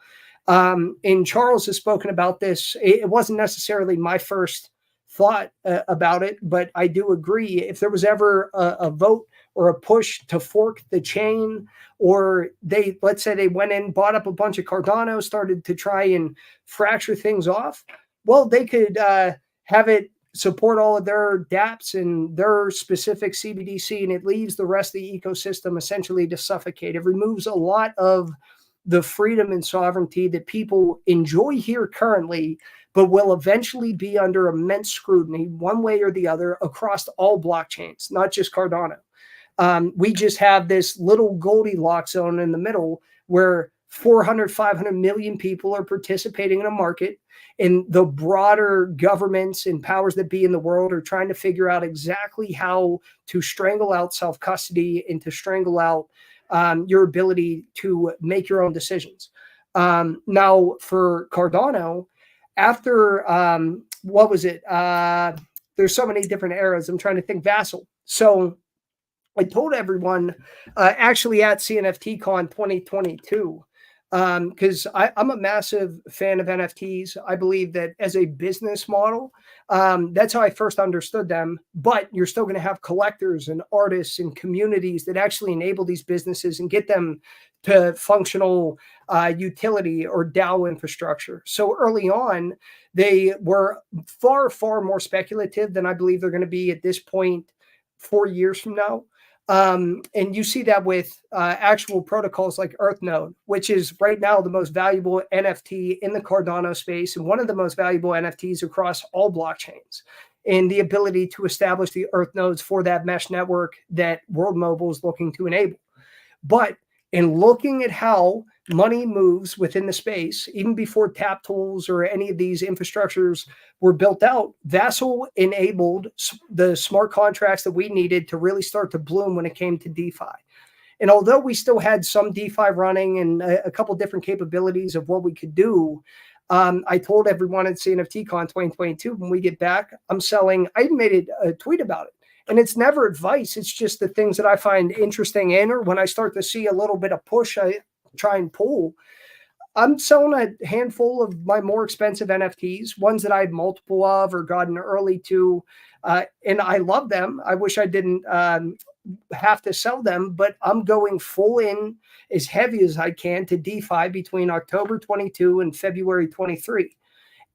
Speaker 2: And Charles has spoken about this. It wasn't necessarily my first thought about it, but I do agree. If there was ever a vote or a push to fork the chain, or let's say they went in, bought up a bunch of Cardano, started to try and fracture things off, well, they could have it support all of their dApps and their specific CBDC, and it leaves the rest of the ecosystem essentially to suffocate. It removes a lot of the freedom and sovereignty that people enjoy here currently, but will eventually be under immense scrutiny one way or the other across all blockchains, not just Cardano. We just have this little Goldilocks zone in the middle where 400, 500 million people are participating in a market, and the broader governments and powers that be in the world are trying to figure out exactly how to strangle out self-custody and to strangle out your ability to make your own decisions. Now, for Cardano, after, what was it? There's so many different eras. I'm trying to think. Vassal. So I told everyone actually at CNFTCon 2022, because I'm a massive fan of NFTs. I believe that as a business model, that's how I first understood them. But you're still going to have collectors and artists and communities that actually enable these businesses and get them to functional utility or DAO infrastructure. So early on, they were far, far more speculative than I believe they're going to be at this point 4 years from now. And you see that with actual protocols like EarthNode, which is right now the most valuable NFT in the Cardano space and one of the most valuable NFTs across all blockchains. And the ability to establish the EarthNodes for that mesh network that World Mobile is looking to enable. But in looking at how money moves within the space, even before tap tools or any of these infrastructures were built out, Vassal enabled the smart contracts that we needed to really start to bloom when it came to DeFi. And although we still had some DeFi running and a couple different capabilities of what we could do, I told everyone at CNFTCon 2022, when we get back, I'm selling, I made a tweet about it. And it's never advice. It's just the things that I find interesting in, or when I start to see a little bit of push, I try and pull. I'm selling a handful of my more expensive NFTs, ones that I had multiple of or gotten early to. And I love them. I wish I didn't have to sell them, but I'm going full in as heavy as I can to DeFi between October 22 and February 23.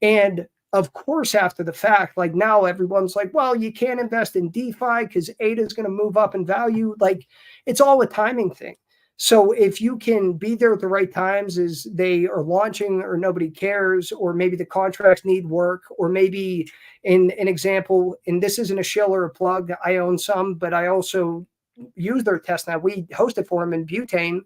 Speaker 2: And of course, after the fact, like now everyone's like, well, you can't invest in DeFi because ADA is going to move up in value. Like it's all a timing thing. So if you can be there at the right times as they are launching or nobody cares, or maybe the contracts need work, or maybe in an example, and this isn't a shill or a plug, I own some, but I also use their testnet. We hosted for them in Butane.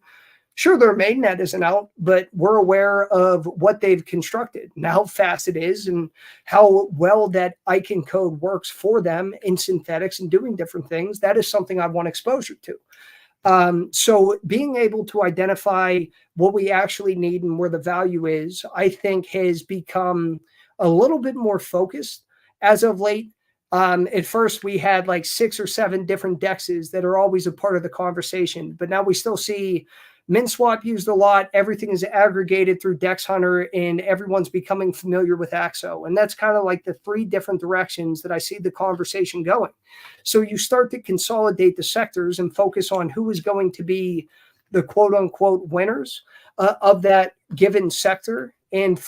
Speaker 2: Sure, their mainnet isn't out, but we're aware of what they've constructed and how fast it is and how well that Icon code works for them in synthetics and doing different things. That is something I want exposure to. So being able to identify what we actually need and where the value is, I think has become a little bit more focused as of late. At first, we had like 6 or 7 different dexes that are always a part of the conversation, but now we still see MinSwap used a lot. Everything is aggregated through Dex Hunter, and everyone's becoming familiar with Axo. And that's kind of like the 3 different directions that I see the conversation going. So you start to consolidate the sectors and focus on who is going to be the quote unquote winners of that given sector. And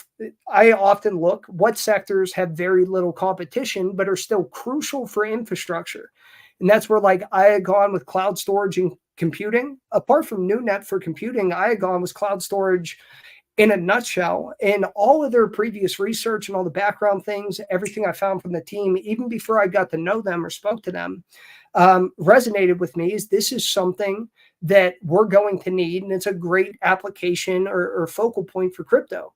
Speaker 2: I often look what sectors have very little competition, but are still crucial for infrastructure. And that's where like I had gone with cloud storage and computing. Apart from NewNet for computing, Iagon was cloud storage in a nutshell. And all of their previous research and all the background things, everything I found from the team, even before I got to know them or spoke to them, resonated with me. Is this is something that we're going to need, and it's a great application or focal point for crypto.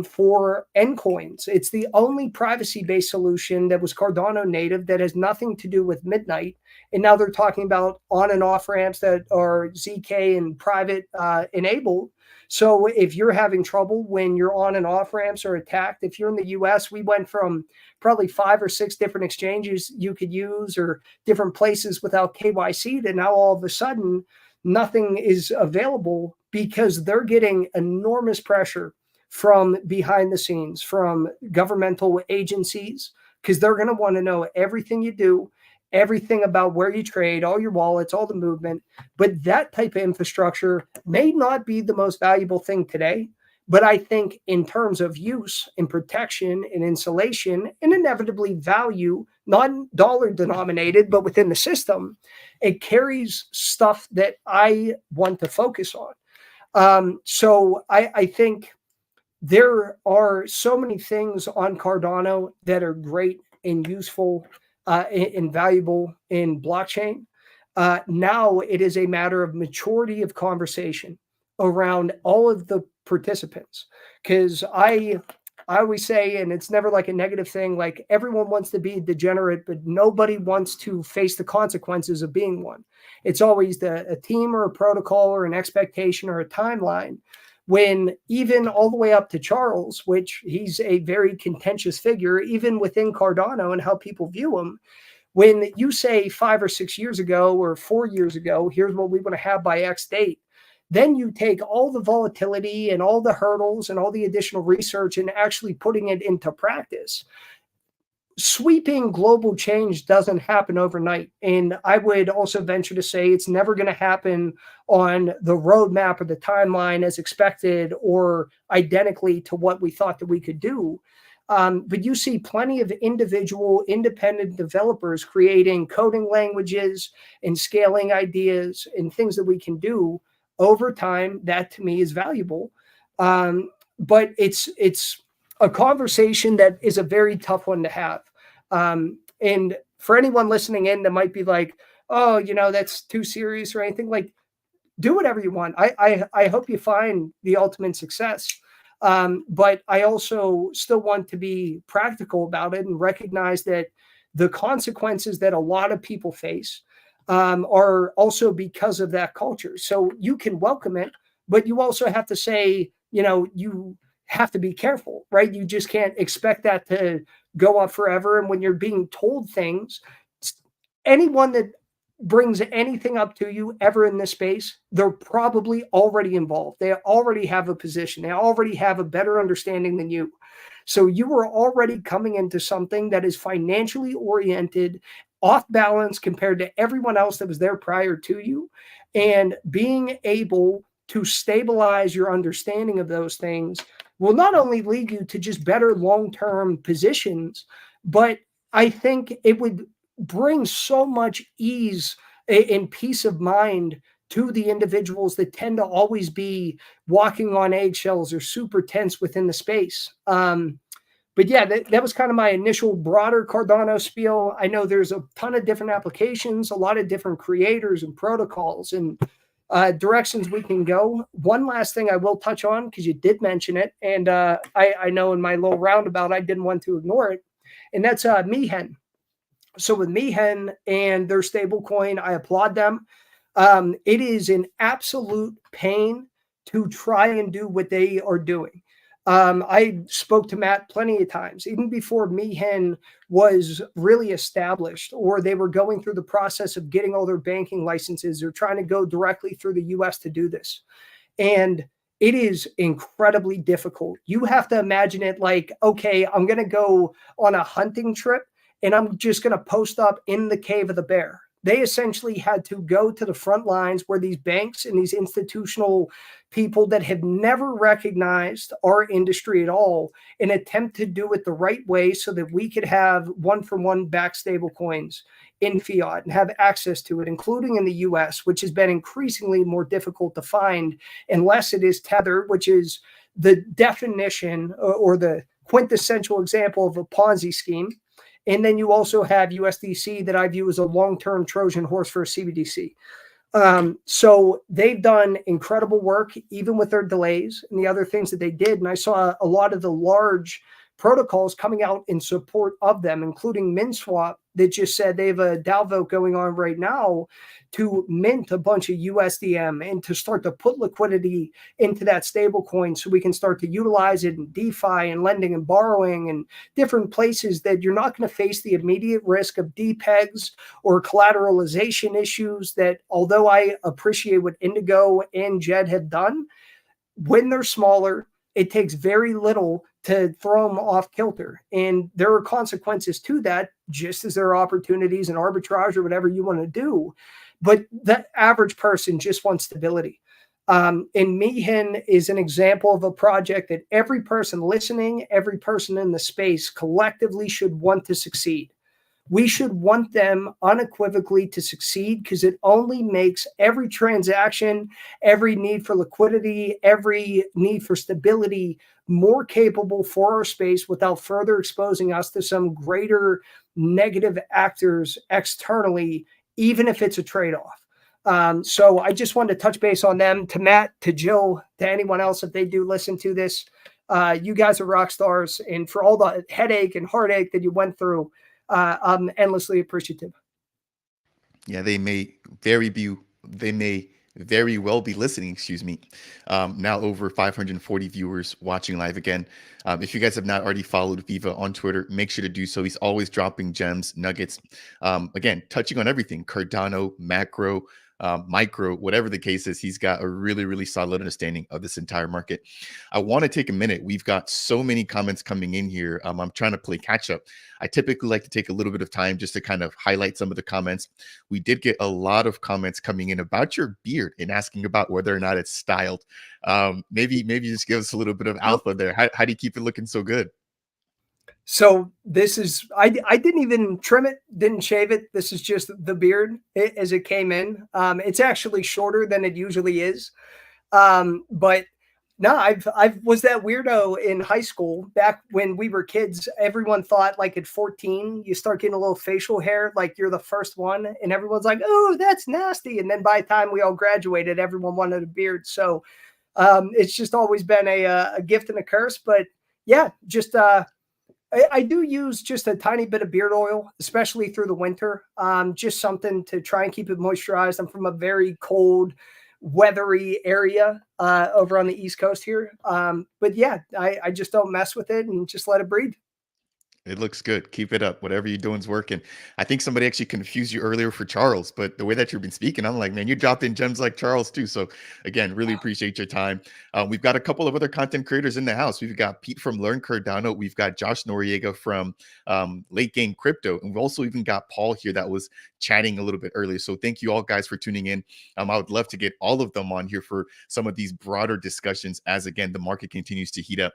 Speaker 2: For Ncoins, it's the only privacy-based solution that was Cardano native that has nothing to do with Midnight. And now they're talking about on and off ramps that are ZK and private enabled. So if you're having trouble when your on and off ramps are attacked, if you're in the US, we went from probably 5 or 6 different exchanges you could use or different places without KYC to now all of a sudden nothing is available because they're getting enormous pressure from behind the scenes, from governmental agencies, because they're going to want to know everything you do, everything about where you trade, all your wallets, all the movement. But that type of infrastructure may not be the most valuable thing today. But I think in terms of use and protection and insulation and inevitably value, not dollar denominated, but within the system, it carries stuff that I want to focus on. So I think there are so many things on Cardano that are great and useful and valuable in blockchain. Now it is a matter of maturity of conversation around all of the participants. Because I always say, and it's never like a negative thing, like everyone wants to be degenerate, but nobody wants to face the consequences of being one. It's always a team or a protocol or an expectation or a timeline. When even all the way up to Charles, which he's a very contentious figure, even within Cardano and how people view him, when you say 5 or 6 years ago or 4 years ago, here's what we want to have by X date, then you take all the volatility and all the hurdles and all the additional research and actually putting it into practice. sweeping global change doesn't happen overnight. And I would also venture to say it's never going to happen on the roadmap or the timeline as expected or identically to what we thought that we could do. But you see plenty of individual independent developers creating coding languages and scaling ideas and things that we can do over time. That to me is valuable. But it's a conversation that is a very tough one to have. And for anyone listening in that might be like, oh, that's too serious or anything, like, do whatever you want. I hope you find the ultimate success. But I also still want to be practical about it and recognize that the consequences that a lot of people face are also because of that culture. So you can welcome it, but you also have to say, you have to be careful, right? You just can't expect that to go on forever. And when you're being told things, anyone that brings anything up to you ever in this space, they're probably already involved. They already have a position. They already have a better understanding than you. So you are already coming into something that is financially oriented, off balance compared to everyone else that was there prior to you. And being able to stabilize your understanding of those things will not only lead you to just better long-term positions, but I think it would bring so much ease and peace of mind to the individuals that tend to always be walking on eggshells or super tense within the space. But yeah, that was kind of my initial broader Cardano spiel. I know there's a ton of different applications, a lot of different creators and protocols and directions we can go. One last thing I will touch on, because you did mention it, and I know in my little roundabout I didn't want to ignore it, and that's Mihen. So with Mihen and their stable coin, I applaud them. It is an absolute pain to try and do what they are doing. I spoke to Matt plenty of times, even before Mihen was really established, or they were going through the process of getting all their banking licenses or trying to go directly through the US to do this. And it is incredibly difficult. You have to imagine it like, okay, I'm going to go on a hunting trip and I'm just going to post up in the cave of the bear. They essentially had to go to the front lines where these banks and these institutional people that have never recognized our industry at all and attempt to do it the right way so that we could have one-for-one backed stable coins in fiat and have access to it, including in the US, which has been increasingly more difficult to find unless it is Tether, which is the definition or the quintessential example of a Ponzi scheme. And then you also have USDC that I view as a long-term Trojan horse for a CBDC. So they've done incredible work, even with their delays and the other things that they did. And I saw a lot of the large protocols coming out in support of them, including MinSwap, that just said they have a DAO vote going on right now to mint a bunch of USDM and to start to put liquidity into that stable coin so we can start to utilize it in DeFi and lending and borrowing and different places that you're not going to face the immediate risk of depegs or collateralization issues that, although I appreciate what Indigo and Jed have done, when they're smaller, it takes very little to throw them off kilter. And there are consequences to that, just as there are opportunities and arbitrage or whatever you want to do. But the average person just wants stability. And Mihen is an example of a project that every person listening, every person in the space collectively should want to succeed. We should want them unequivocally to succeed because it only makes every transaction, every need for liquidity, every need for stability more capable for our space without further exposing us to some greater negative actors externally, even if it's a trade-off. So I just wanted to touch base on them. To Matt, to Jill, to anyone else, if they do listen to this, you guys are rock stars. And for all the headache and heartache that you went through, I'm endlessly appreciative.
Speaker 1: Yeah, they may very well be listening, excuse me. Now over 540 viewers watching live again. If you guys have not already followed Viva on Twitter, make sure to do so. He's always dropping gems, nuggets. Again, touching on everything, Cardano, macro, micro, whatever the case is, he's got a really, really solid understanding of this entire market. I want to take a minute. We've got so many comments coming in here. I'm trying to play catch up. I typically like to take a little bit of time just to kind of highlight some of the comments. We did get a lot of comments coming in about your beard and asking about whether or not it's styled. Maybe just give us a little bit of alpha there. How do you keep it looking so good?
Speaker 2: So this is I didn't even trim it, didn't shave it. This is just the beard as it came in. It's actually shorter than it usually is. But no, I was that weirdo in high school back when we were kids. Everyone thought like at 14 you start getting a little facial hair, like you're the first one, and everyone's like, "Oh, that's nasty." And then by the time we all graduated, everyone wanted a beard. So it's just always been a gift and a curse. But yeah, just I do use just a tiny bit of beard oil, especially through the winter. Just something to try and keep it moisturized. I'm from a very cold, weathery area over on the East Coast here. But yeah, I just don't mess with it and just let it breathe.
Speaker 1: It looks good. Keep it up. Whatever you're doing is working. I think somebody actually confused you earlier for Charles, but the way that you've been speaking, I'm like, man, you dropped in gems like Charles too. So again, really appreciate your time. We've got a couple of other content creators in the house. We've got Pete from Learn Cardano. We've got Josh Noriega from Late Game Crypto, and we've also even got Paul here that was chatting a little bit earlier. So thank you all guys for tuning in. I would love to get all of them on here for some of these broader discussions as again the market continues to heat up.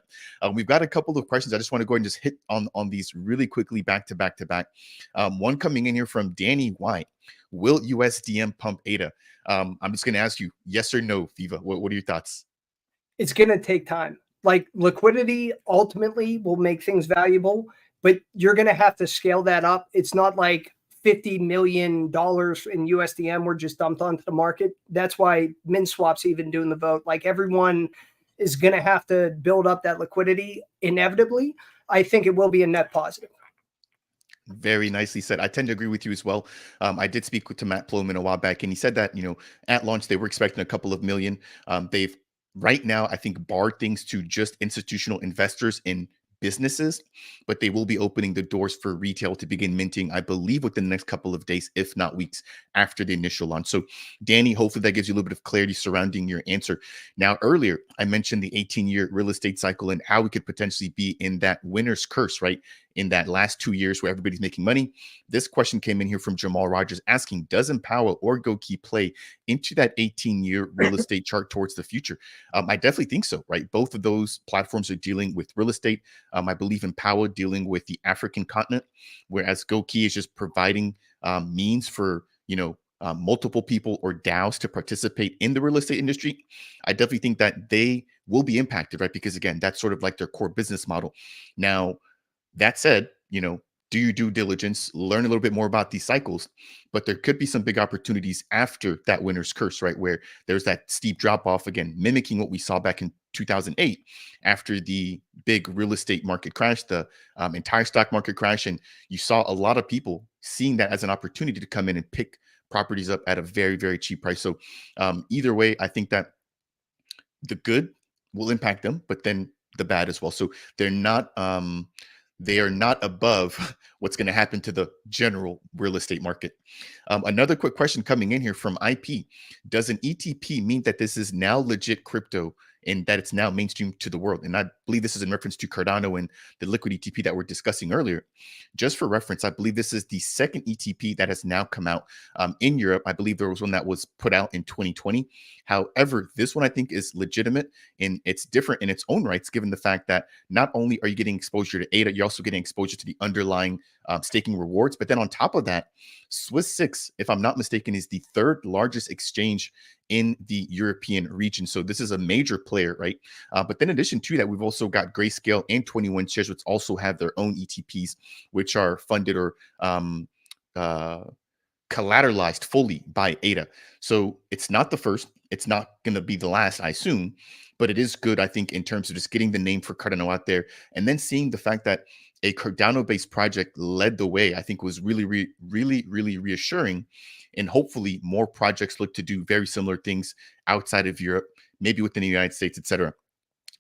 Speaker 1: We've got a couple of questions. I just want to go ahead and just hit on these really quickly back to back to back. One coming in here from Danny White. Will USDM pump ADA? I'm just going to ask you yes or no, Viva. What are your thoughts?
Speaker 2: It's going to take time. Like liquidity ultimately will make things valuable, but you're going to have to scale that up. It's not like $50 million in USDM were just dumped onto the market. That's why MinSwap's even doing the vote. Like everyone is going to have to build up that liquidity inevitably. I think it will be a net positive.
Speaker 1: Very nicely said. I tend to agree with you as well. I did speak to Matt Plowman a while back, and he said that at launch they were expecting a couple of million. They've right now, I think, barred things to just institutional investors in businesses, but they will be opening the doors for retail to begin minting, I believe, within the next couple of days, if not weeks, after the initial launch. So, Danny, hopefully that gives you a little bit of clarity surrounding your answer. Now, earlier, I mentioned the 18-year real estate cycle and how we could potentially be in that winner's curse, right? In that last 2 years where everybody's making money. This question came in here from Jamal Rogers asking, does Empower or GoKey play into that 18-year real estate chart towards the future? I definitely think so, right? Both of those platforms are dealing with real estate. I believe Empower dealing with the African continent, whereas GoKey is just providing means for, multiple people or DAOs to participate in the real estate industry. I definitely think that they will be impacted, right? Because again, that's sort of like their core business model. Now, that said, do your due diligence, learn a little bit more about these cycles, but there could be some big opportunities after that winner's curse, right? Where there's that steep drop off again, mimicking what we saw back in 2008 after the big real estate market crash, the entire stock market crash. And you saw a lot of people seeing that as an opportunity to come in and pick properties up at a very, very cheap price. So either way, I think that the good will impact them, but then the bad as well. So they're not they are not above what's going to happen to the general real estate market. Another quick question coming in here from IP. Does an ETP mean that this is now legit crypto and that it's now mainstream to the world? And I believe this is in reference to Cardano and the liquid ETP that we're discussing earlier. Just for reference, I believe this is the second ETP that has now come out in Europe. I believe there was one that was put out in 2020. However, this one I think is legitimate and it's different in its own rights, given the fact that not only are you getting exposure to ADA, you're also getting exposure to the underlying staking rewards. But then on top of that, Swiss 6, if I'm not mistaken, is the third largest exchange in the European region. So this is a major player, right? But then in addition to that, we've also got Grayscale and 21 Shares, which also have their own ETPs, which are funded or collateralized fully by ADA. So it's not the first, it's not going to be the last, I assume, but it is good, I think, in terms of just getting the name for Cardano out there and then seeing the fact that a Cardano-based project led the way, I think was really, really reassuring. And hopefully more projects look to do very similar things outside of Europe, maybe within the United States, etc.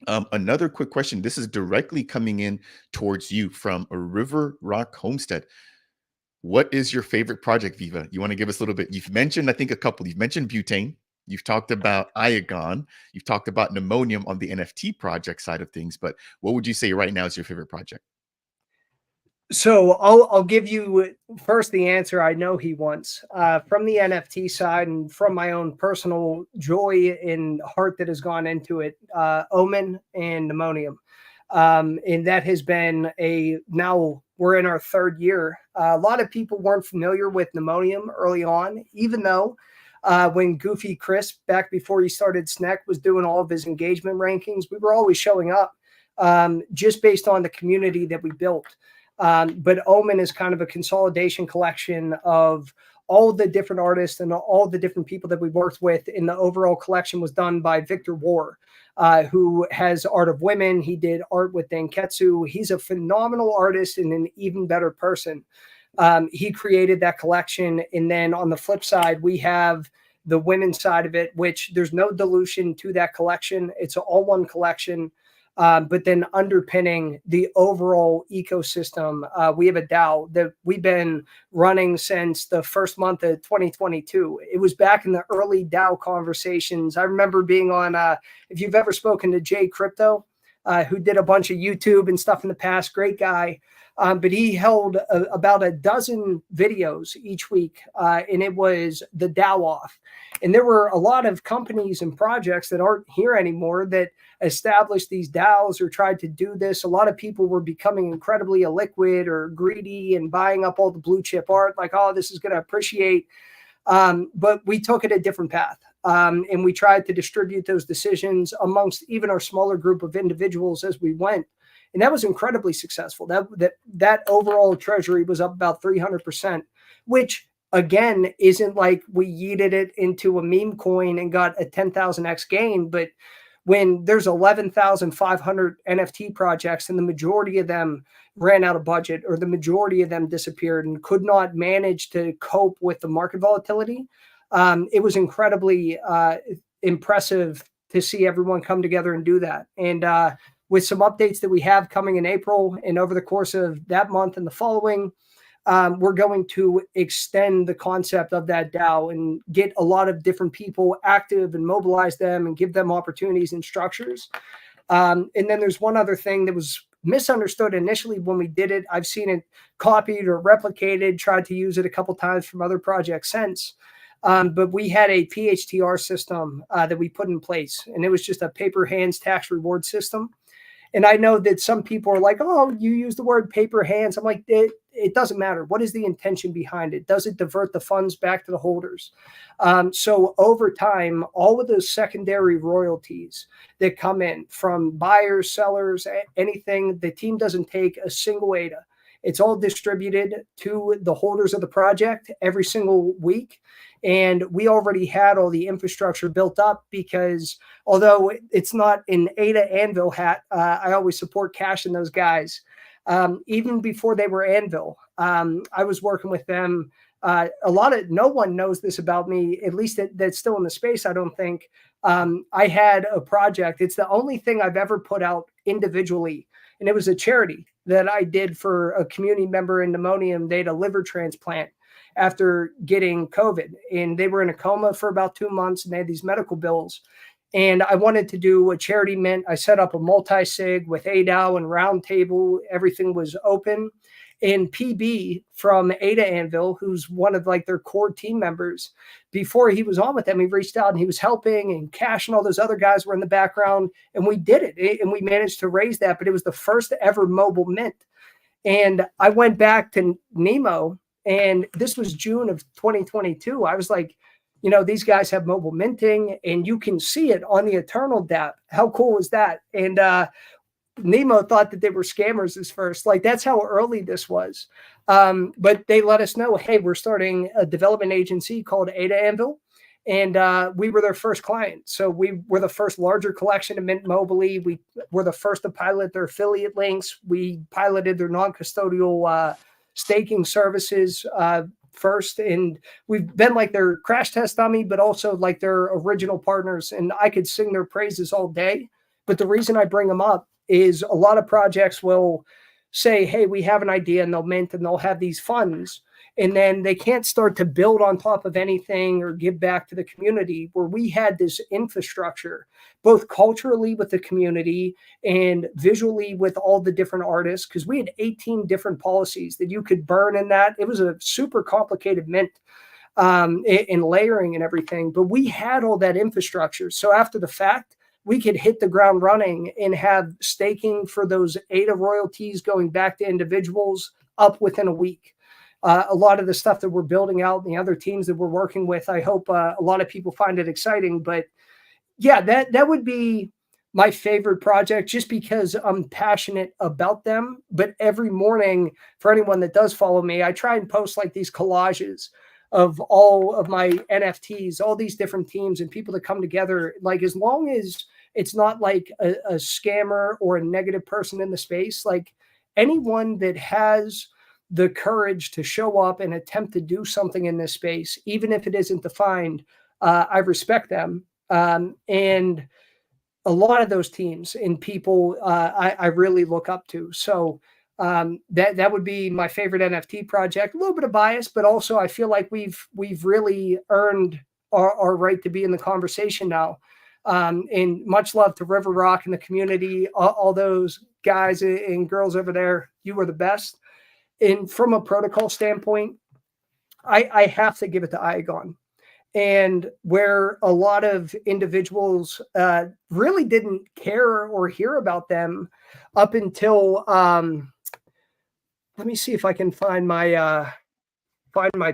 Speaker 1: Another quick question. This is directly coming in towards you from a River Rock Homestead. What is your favorite project, Viva? You want to give us a little bit? You've mentioned, I think, a couple. You've mentioned butane. You've talked about Iagon. You've talked about pneumonium on the NFT project side of things. But what would you say right now is your favorite project?
Speaker 2: So I'll give you first the answer I know he wants from the NFT side and from my own personal joy and heart that has gone into it. Omen and Pneumonium, and that has been a now we're in our third year. A lot of people weren't familiar with Pneumonium early on, even though when Goofy Chris back before he started Sneck was doing all of his engagement rankings, we were always showing up just based on the community that we built. But Omen is kind of a consolidation collection of all the different artists and all the different people that we worked with. And the overall collection was done by Victor War, who has Art of Women. He did art with Danketsu. He's a phenomenal artist and an even better person. He created that collection. And then on the flip side, we have the women's side of it, which there's no dilution to that collection. It's all one collection. But then underpinning the overall ecosystem, we have a DAO that we've been running since the first month of 2022. It was back in the early DAO conversations. I remember being on, if you've ever spoken to Jay Crypto, who did a bunch of YouTube and stuff in the past, great guy. But he held about a dozen videos each week, and it was the DAO off. And there were a lot of companies and projects that aren't here anymore that established these DAOs or tried to do this. A lot of people were becoming incredibly illiquid or greedy and buying up all the blue chip art, like, oh, this is going to appreciate. But we took it a different path. And we tried to distribute those decisions amongst even our smaller group of individuals as we went. And that was incredibly successful. That overall treasury was up about 300%, which again isn't like we yeeted it into a meme coin and got a 10,000x gain. But when there's 11,500 NFT projects and the majority of them ran out of budget or the majority of them disappeared and could not manage to cope with the market volatility, it was incredibly impressive to see everyone come together and do that. And with some updates that we have coming in April and over the course of that month and the following, we're going to extend the concept of that DAO and get a lot of different people active and mobilize them and give them opportunities and structures. And then there's one other thing that was misunderstood initially when we did it. I've seen it copied or replicated, tried to use it a couple times from other projects since. But we had a PHTR system that we put in place, and it was just a paper hands tax reward system. And I know that some people are like, oh, you use the word paper hands. I'm like, it doesn't matter. What is the intention behind it? Does it divert the funds back to the holders? So over time, all of those secondary royalties that come in from buyers, sellers, anything, the team doesn't take a single ADA. It's all distributed to the holders of the project every single week. And we already had all the infrastructure built up because although it's not an Ada Anvil hat, I always support Cash and those guys. Even before they were Anvil, I was working with them. No one knows this about me, at least that's still in the space, I don't think. I had a project. It's the only thing I've ever put out individually. And it was a charity that I did for a community member in Pneumonium. They had a liver transplant after getting COVID, and they were in a coma for about 2 months, and they had these medical bills. And I wanted to do a charity mint. I set up a multi-sig with ADAO and roundtable. Everything was open. And PB from Ada Anvil, who's one of like their core team members, before he was on with them, he reached out and he was helping, and Cash and all those other guys were in the background, and we did it. And we managed to raise that, but it was the first ever mobile mint. And I went back to Nemo, and this was June of 2022. I was like, these guys have mobile minting, and you can see it on the Eternal DApp. How cool is that? And Nemo thought that they were scammers at first. Like, that's how early this was. But they let us know, hey, we're starting a development agency called Ada Anvil. And we were their first client. So we were the first larger collection to mint mobily. We were the first to pilot their affiliate links. We piloted their non-custodial staking services first. And we've been like their crash test dummy, but also like their original partners. And I could sing their praises all day. But the reason I bring them up is a lot of projects will say, hey, we have an idea, and they'll mint and they'll have these funds. and then they can't start to build on top of anything or give back to the community, where we had this infrastructure, both culturally with the community and visually with all the different artists, because we had 18 different policies that you could burn in that. It was a super complicated mint in layering and everything, but we had all that infrastructure. So after the fact, we could hit the ground running and have staking for those ADA royalties going back to individuals up within a week. A lot of the stuff that we're building out and the other teams that we're working with, I hope a lot of people find it exciting. But yeah, that would be my favorite project, just because I'm passionate about them. But every morning, for anyone that does follow me, I try and post like these collages of all of my NFTs, all these different teams and people that come together. Like, as long as it's not like a scammer or a negative person in the space, like anyone that has the courage to show up and attempt to do something in this space, even if it isn't defined, I respect them. And a lot of those teams and people I really look up to. So that would be my favorite NFT project. A little bit of bias, but also I feel like we've really earned our right to be in the conversation now. And much love to River Rock and the community, all those guys and girls over there. You are the best. And from a protocol standpoint, I have to give it to Iagon. And where a lot of individuals really didn't care or hear about them up until let me see if I can find my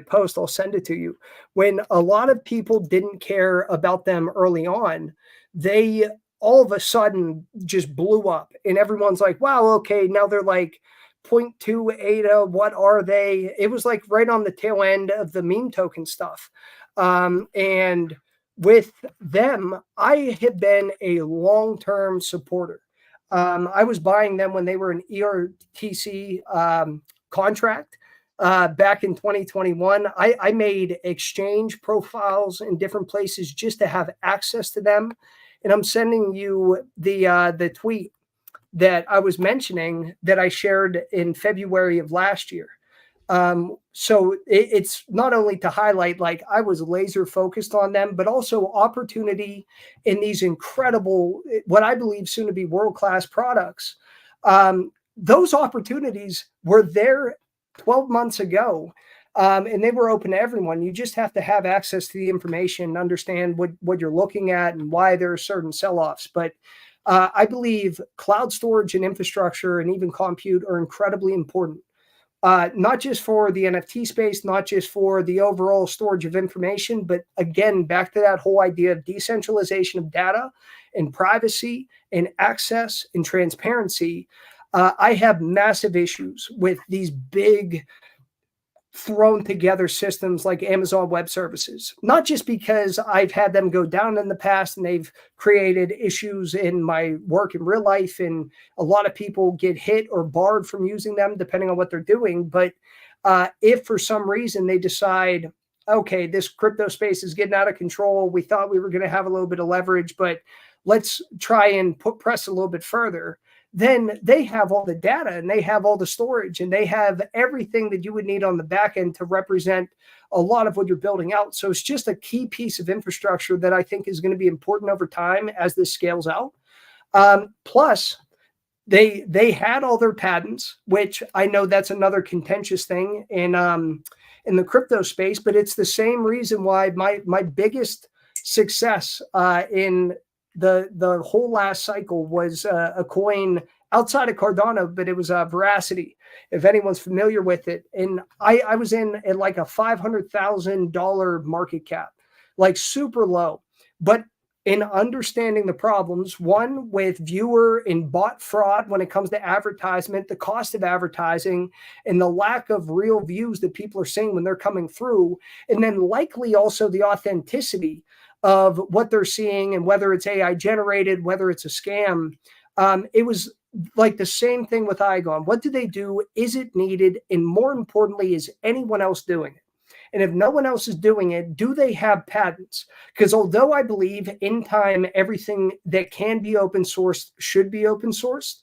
Speaker 2: post. I'll send it to you. When a lot of people didn't care about them early on, they all of a sudden just blew up, and everyone's like, wow, okay, now they're like 0.2 ADA, what are they? It was like right on the tail end of the meme token stuff. And with them, I have been a long-term supporter. I was buying them when they were an ERTC contract back in 2021. I made exchange profiles in different places just to have access to them. And I'm sending you the tweet that I was mentioning that I shared in February of last year. So it's not only to highlight, like, I was laser focused on them, but also opportunity in these incredible, what I believe soon to be world-class products. Those opportunities were there 12 months ago. And they were open to everyone. You just have to have access to the information, understand what you're looking at and why there are certain sell-offs. But I believe cloud storage and infrastructure and even compute are incredibly important. Not just for the NFT space, not just for the overall storage of information, but again, back to that whole idea of decentralization of data and privacy and access and transparency. I have massive issues with these big thrown together systems like Amazon Web Services, not just because I've had them go down in the past and they've created issues in my work in real life, and a lot of people get hit or barred from using them depending on what they're doing. But if for some reason they decide, okay, this crypto space is getting out of control, we thought we were going to have a little bit of leverage, but let's try and press a little bit further, then they have all the data and they have all the storage and they have everything that you would need on the back end to represent a lot of what you're building out. So it's just a key piece of infrastructure that I think is going to be important over time as this scales out. Plus, they had all their patents, which I know that's another contentious thing in the crypto space, but it's the same reason why my biggest success in the whole last cycle was a coin outside of Cardano, but it was Veracity, if anyone's familiar with it. And I was in at like a $500,000 market cap, like super low. But in understanding the problems, one with viewer and bot fraud when it comes to advertisement, the cost of advertising, and the lack of real views that people are seeing when they're coming through, and then likely also the authenticity of what they're seeing and whether it's AI generated, whether it's a scam. It was like the same thing with Igon. What do they do? Is it needed? And more importantly, is anyone else doing it? And if no one else is doing it, do they have patents? Because although I believe in time, everything that can be open sourced should be open sourced,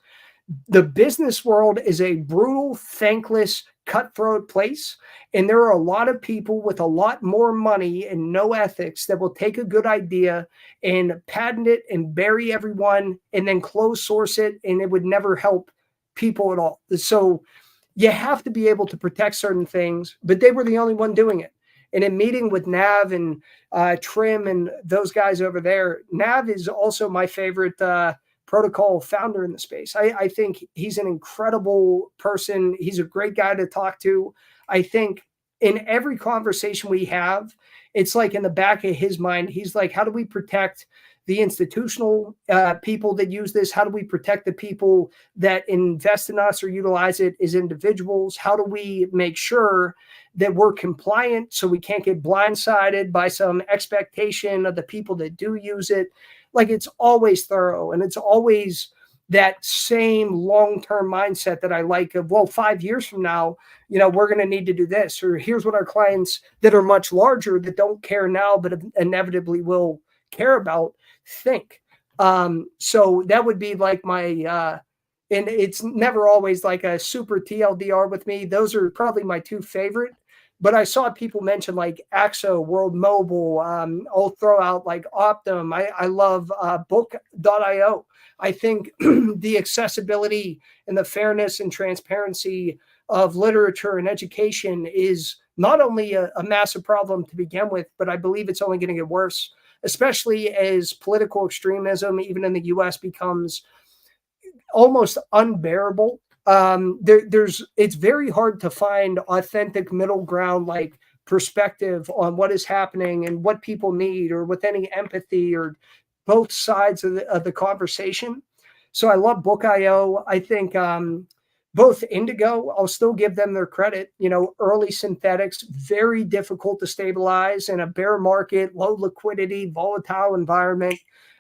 Speaker 2: The business world is a brutal, thankless, cutthroat place. And there are a lot of people with a lot more money and no ethics that will take a good idea and patent it and bury everyone and then close source it. And it would never help people at all. So you have to be able to protect certain things, but they were the only one doing it. And in meeting with Nav and Trim and those guys over there, Nav is also my favorite protocol founder in the space. I think he's an incredible person. He's a great guy to talk to. I think in every conversation we have, it's like in the back of his mind, he's like, how do we protect the institutional people that use this? How do we protect the people that invest in us or utilize it as individuals? How do we make sure that we're compliant so we can't get blindsided by some expectation of the people that do use it? Like, it's always thorough, and it's always that same long-term mindset that I like of, well, 5 years from now, we're going to need to do this, or here's what our clients that are much larger that don't care now, but inevitably will care about think. So that would be like my, and it's never always like a super TLDR with me. Those are probably my two favorite. But I saw people mention like Axo, World Mobile. I'll throw out like Optum. I love Book.io. I think the accessibility and the fairness and transparency of literature and education is not only a massive problem to begin with, but I believe it's only going to get worse, especially as political extremism, even in the US, becomes almost unbearable. It's very hard to find authentic middle ground, like perspective on what is happening and what people need, or with any empathy or both sides of the conversation. So I love Book.io. I think both Indigo, I'll still give them their credit. Early synthetics, very difficult to stabilize in a bear market, low liquidity, volatile environment.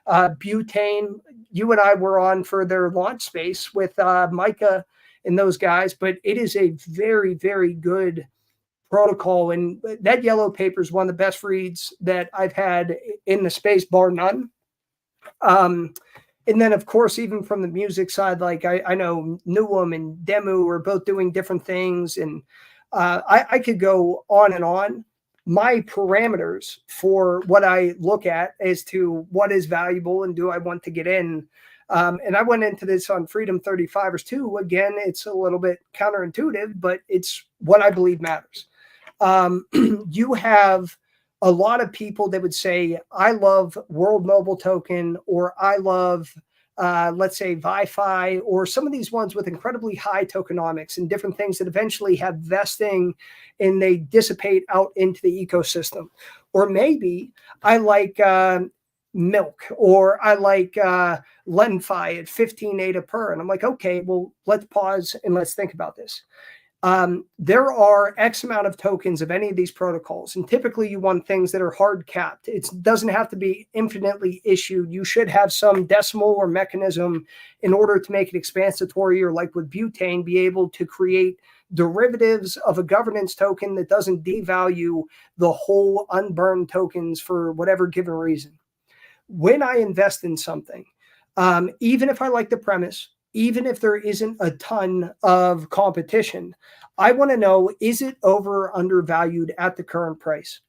Speaker 2: Butane, you and I were on for their launch space with Micah and those guys, but it is a very, very good protocol. And that yellow paper is one of the best reads that I've had in the space, bar none. And then, of course, even from the music side, like I know Newham and Demu are both doing different things. And I could go on and on. My parameters for what I look at as to what is valuable and do I want to get in. And I went into this on Freedom 35ers too. Again, it's a little bit counterintuitive, but it's what I believe matters. You have a lot of people that would say, I love World Mobile Token, or I love, let's say, Wi-Fi, or some of these ones with incredibly high tokenomics and different things that eventually have vesting and they dissipate out into the ecosystem. Or maybe I like Milk, or I like Lenfi at 15 ADA per. And I'm like, okay, well, let's pause and let's think about this. There are X amount of tokens of any of these protocols, and typically you want things that are hard capped. It doesn't have to be infinitely issued. You should have some decimal or mechanism in order to make it expansatory, or like with butane, be able to create derivatives of a governance token that doesn't devalue the whole unburned tokens for whatever given reason. When I invest in something, even if I like the premise, even if there isn't a ton of competition, I want to know, is it over or undervalued at the current price?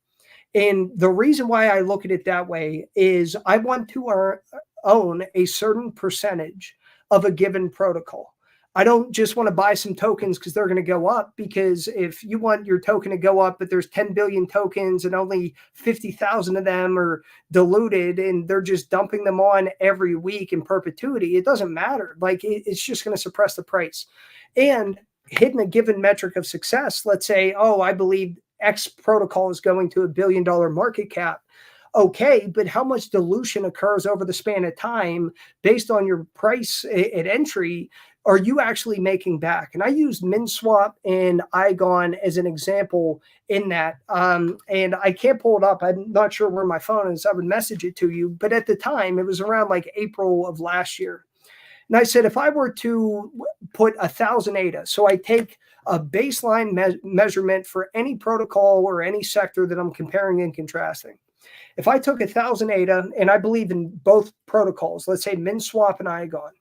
Speaker 2: And the reason why I look at it that way is I want to own a certain percentage of a given protocol. I don't just want to buy some tokens because they're going to go up, because if you want your token to go up, but there's 10 billion tokens and only 50,000 of them are diluted and they're just dumping them on every week in perpetuity, it doesn't matter. Like, it's just going to suppress the price. And hitting a given metric of success, let's say, oh, I believe X protocol is going to $1 billion market cap. Okay, but how much dilution occurs over the span of time based on your price at entry are you actually making back? And I used MinSwap and Igon as an example in that. And I can't pull it up. I'm not sure where my phone is. I would message it to you. But at the time, it was around like April of last year. And I said, if I were to put 1,000 ADA, so I take a baseline measurement for any protocol or any sector that I'm comparing and contrasting. If I took 1,000 ADA, and I believe in both protocols, let's say MinSwap and Igon,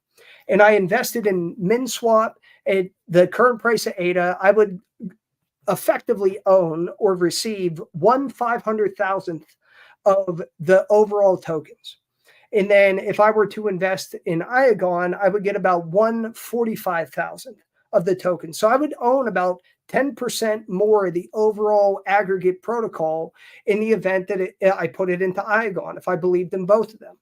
Speaker 2: and I invested in MinSwap at the current price of ADA, I would effectively own or receive 1/500,000th of the overall tokens. And then if I were to invest in Iagon, I would get about 1/45,000th of the tokens. So I would own about 10% more of the overall aggregate protocol in the event that I put it into Iagon, if I believed in both of them.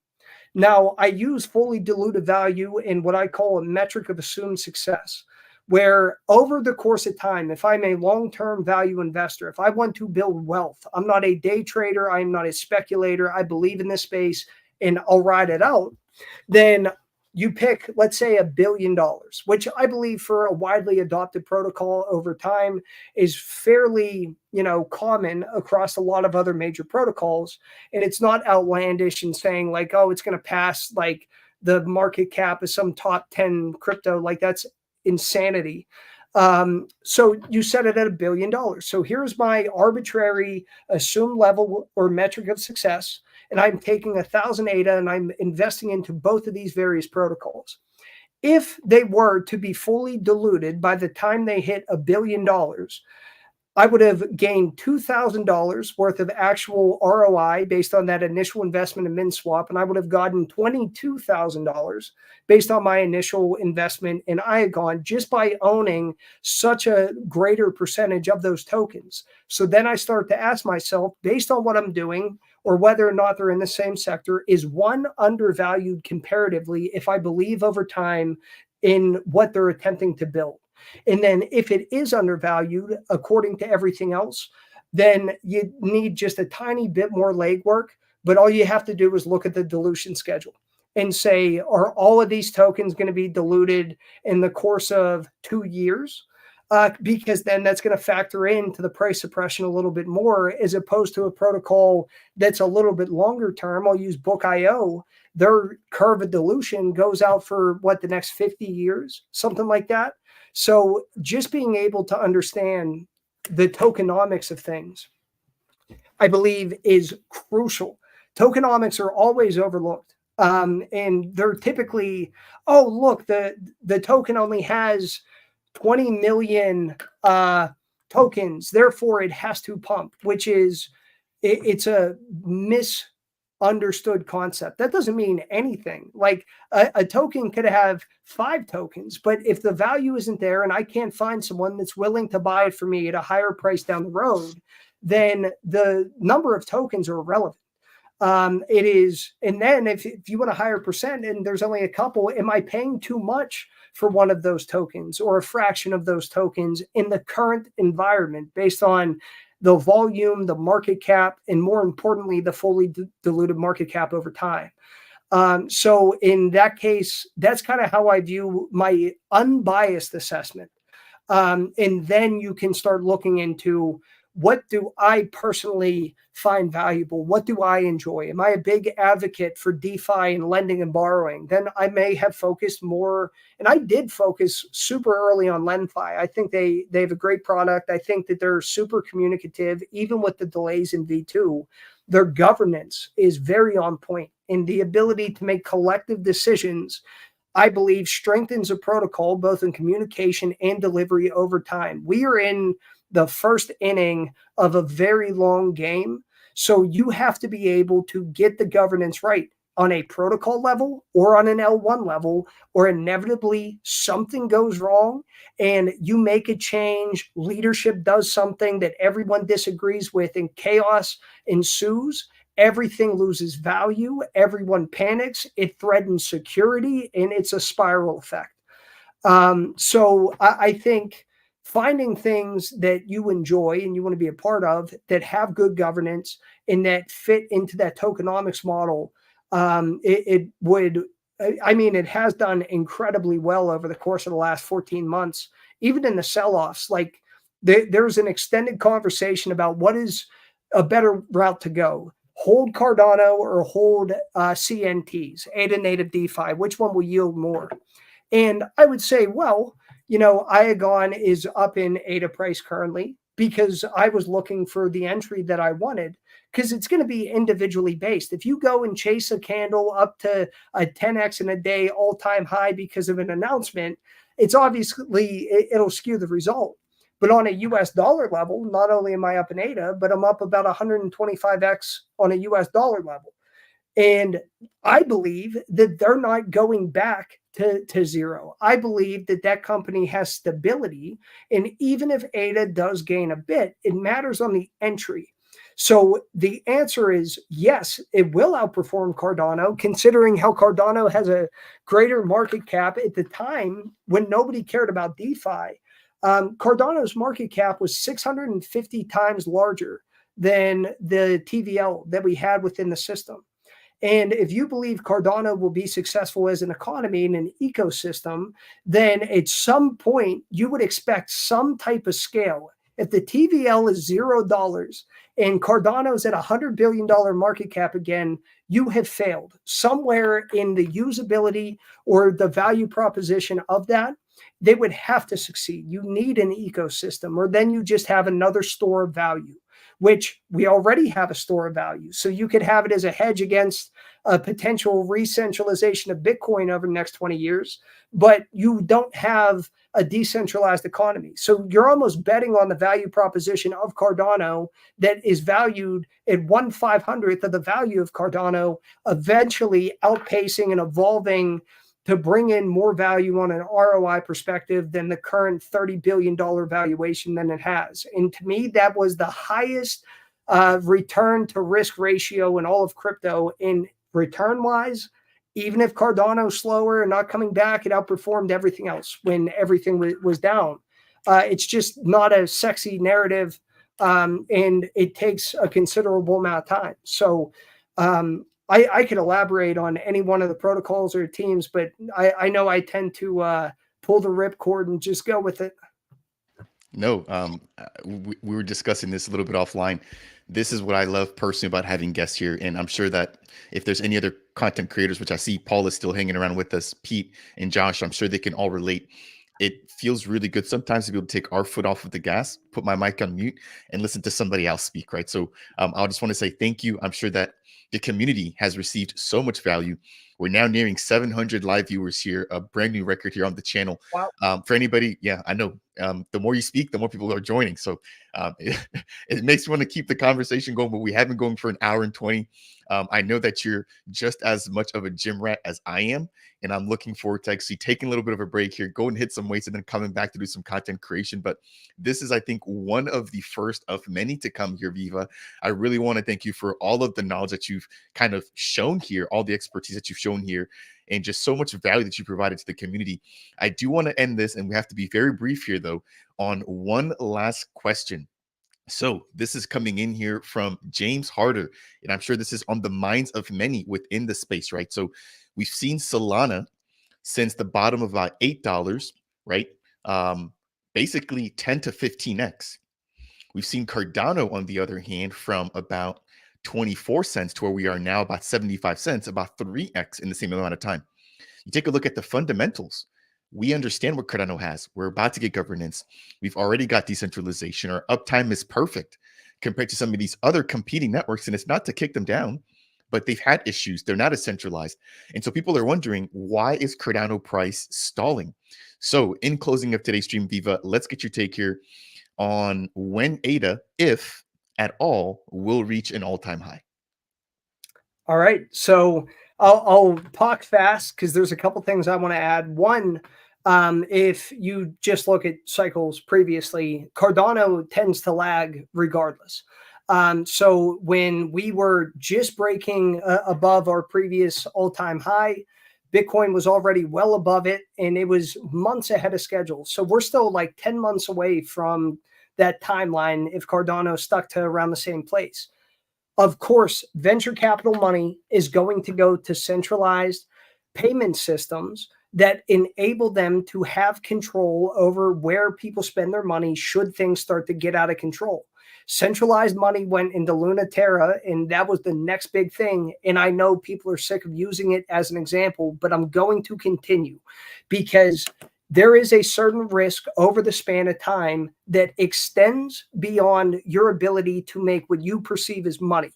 Speaker 2: Now, I use fully diluted value in what I call a metric of assumed success, where over the course of time, if I'm a long-term value investor, if I want to build wealth, I'm not a day trader, I'm not a speculator, I believe in this space and I'll ride it out, then you pick, let's say, $1 billion, which I believe for a widely adopted protocol over time is fairly, common across a lot of other major protocols. And it's not outlandish in saying like, oh, it's going to pass like the market cap of some top 10 crypto. Like that's insanity. So you set it at $1 billion. So here's my arbitrary assumed level or metric of success. And I'm taking 1,000 ADA and I'm investing into both of these various protocols. If they were to be fully diluted by the time they hit $1 billion, I would have gained $2,000 worth of actual ROI based on that initial investment in MinSwap, and I would have gotten $22,000 based on my initial investment in Iagon just by owning such a greater percentage of those tokens. So then I start to ask myself, based on what I'm doing, or whether or not they're in the same sector, is one undervalued comparatively if I believe over time in what they're attempting to build? And then if it is undervalued, according to everything else, then you need just a tiny bit more legwork. But all you have to do is look at the dilution schedule and say, are all of these tokens going to be diluted in the course of 2 years? Because then that's going to factor into the price suppression a little bit more, as opposed to a protocol that's a little bit longer term. I'll use Book.io. Their curve of dilution goes out for the next 50 years, something like that. So just being able to understand the tokenomics of things, I believe, is crucial. Tokenomics are always overlooked. And they're typically, oh, look, the token only has 20 million tokens, therefore it has to pump, which is, it's a misunderstood concept. That doesn't mean anything. Like a token could have 5 tokens, but if the value isn't there and I can't find someone that's willing to buy it for me at a higher price down the road, then the number of tokens are irrelevant. It is, and then if you want a higher percent and there's only a couple, am I paying too much for one of those tokens or a fraction of those tokens in the current environment based on the volume, the market cap, and more importantly, the fully diluted market cap over time? So in that case, that's kind of how I view my unbiased assessment. And then you can start looking into, what do I personally find valuable? What do I enjoy? Am I a big advocate for DeFi and lending and borrowing? Then I may have focused more, and I did focus super early on LendFi. I think they have a great product. I think that they're super communicative, even with the delays in V2. Their governance is very on point, and the ability to make collective decisions, I believe, strengthens a protocol both in communication and delivery over time. We are in the first inning of a very long game. So you have to be able to get the governance right on a protocol level or on an L1 level, or inevitably something goes wrong and you make a change, leadership does something that everyone disagrees with, and chaos ensues. Everything loses value, everyone panics, it threatens security, and it's a spiral effect. So I think finding things that you enjoy and you want to be a part of, that have good governance and that fit into that tokenomics model, it has done incredibly well over the course of the last 14 months, even in the sell-offs. Like there's an extended conversation about what is a better route to go. Hold Cardano or hold CNTs, ADA native DeFi, which one will yield more? And I would say, well, Iagon is up in ADA price currently because I was looking for the entry that I wanted. because it's going to be individually based. If you go and chase a candle up to a 10x in a day all-time high because of an announcement, it's obviously, it'll skew the result. But on a US dollar level, not only am I up in ADA, but I'm up about 125x on a US dollar level. And I believe that they're not going back to zero. I believe that that company has stability. And even if ADA does gain a bit, it matters on the entry. So the answer is yes, it will outperform Cardano, considering how Cardano has a greater market cap at the time when nobody cared about DeFi. Cardano's market cap was 650 times larger than the TVL that we had within the system. And if you believe Cardano will be successful as an economy and an ecosystem, then at some point you would expect some type of scale. If the TVL is $0 and Cardano is at $100 billion market cap again, you have failed somewhere in the usability or the value proposition of that. They would have to succeed. You need an ecosystem, or then you just have another store of value, which we already have a store of value. So you could have it as a hedge against a potential re-centralization of Bitcoin over the next 20 years, but you don't have a decentralized economy. So you're almost betting on the value proposition of Cardano that is valued at 1/500th of the value of Cardano, eventually outpacing and evolving to bring in more value on an ROI perspective than the current $30 billion valuation that it has. And to me, that was the highest return to risk ratio in all of crypto. In return wise, even if Cardano's slower and not coming back, it outperformed everything else when everything was down. It's just not a sexy narrative, and it takes a considerable amount of time. So I could elaborate on any one of the protocols or teams, but I know I tend to pull the ripcord and just go with it.
Speaker 1: No, we were discussing this a little bit offline. This is what I love personally about having guests here. And I'm sure that if there's any other content creators, which I see Paul is still hanging around with us, Pete and Josh, I'm sure they can all relate. It feels really good sometimes to be able to take our foot off of the gas, put my mic on mute, and listen to somebody else speak, right? So I just want to say thank you. I'm sure that the community has received so much value. We're now nearing 700 live viewers here, a brand new record here on the channel.
Speaker 2: Wow.
Speaker 1: For anybody, yeah, I know. The more you speak, the more people are joining. So it makes me want to keep the conversation going, but we have been going for an hour and 20. I know that you're just as much of a gym rat as I am, and I'm looking forward to actually taking a little bit of a break here, go and hit some weights, and then coming back to do some content creation. But this is, I think, one of the first of many to come here, Viva. I really want to thank you for all of the knowledge that you've kind of shown here, all the expertise that you've shown here, and just so much value that you provided to the community. I do want to end this, and we have to be very brief here, though, on one last question. So this is coming in here from James Harder, and I'm sure this is on the minds of many within the space, right? So we've seen Solana since the bottom of about $8, right? Basically 10 to 15x. We've seen Cardano, on the other hand, from about 24 cents to where we are now, about 75 cents, about 3x in the same amount of time. You take a look at the fundamentals. We understand what Cardano has. We're about to get governance. We've already got decentralization. Our uptime is perfect compared to some of these other competing networks. And it's not to kick them down, but they've had issues. They're not as centralized. And so people are wondering, why is Cardano price stalling? So in closing of today's stream, Viva, let's get your take here on when ADA, if at all, will reach an all-time high.
Speaker 2: All right. So I'll talk fast because there's a couple things I want to add. One, if you just look at cycles previously, Cardano tends to lag regardless. So when we were just breaking above our previous all-time high, Bitcoin was already well above it, and it was months ahead of schedule. So we're still like 10 months away from that timeline if Cardano stuck to around the same place. Of course, venture capital money is going to go to centralized payment systems that enable them to have control over where people spend their money should things start to get out of control. Centralized money went into Luna Terra, and that was the next big thing. And I know people are sick of using it as an example, but I'm going to continue because there is a certain risk over the span of time that extends beyond your ability to make what you perceive as money.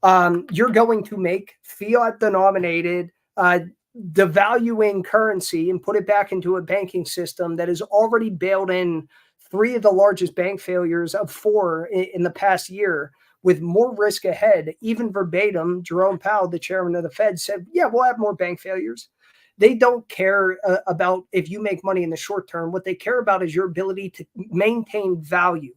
Speaker 2: You're going to make fiat denominated, devaluing currency and put it back into a banking system that has already bailed in three of the largest bank failures of four in the past year, with more risk ahead. Even verbatim, Jerome Powell, the chairman of the Fed, said, yeah, we'll have more bank failures. They don't care about if you make money in the short term. What they care about is your ability to maintain value.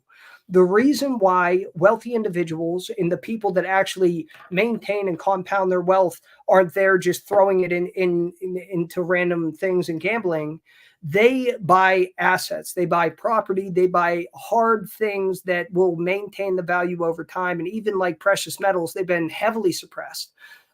Speaker 2: The reason why wealthy individuals and the people that actually maintain and compound their wealth aren't there just throwing it into random things and gambling. They buy assets, they buy property, they buy hard things that will maintain the value over time. And even like precious metals, they've been heavily suppressed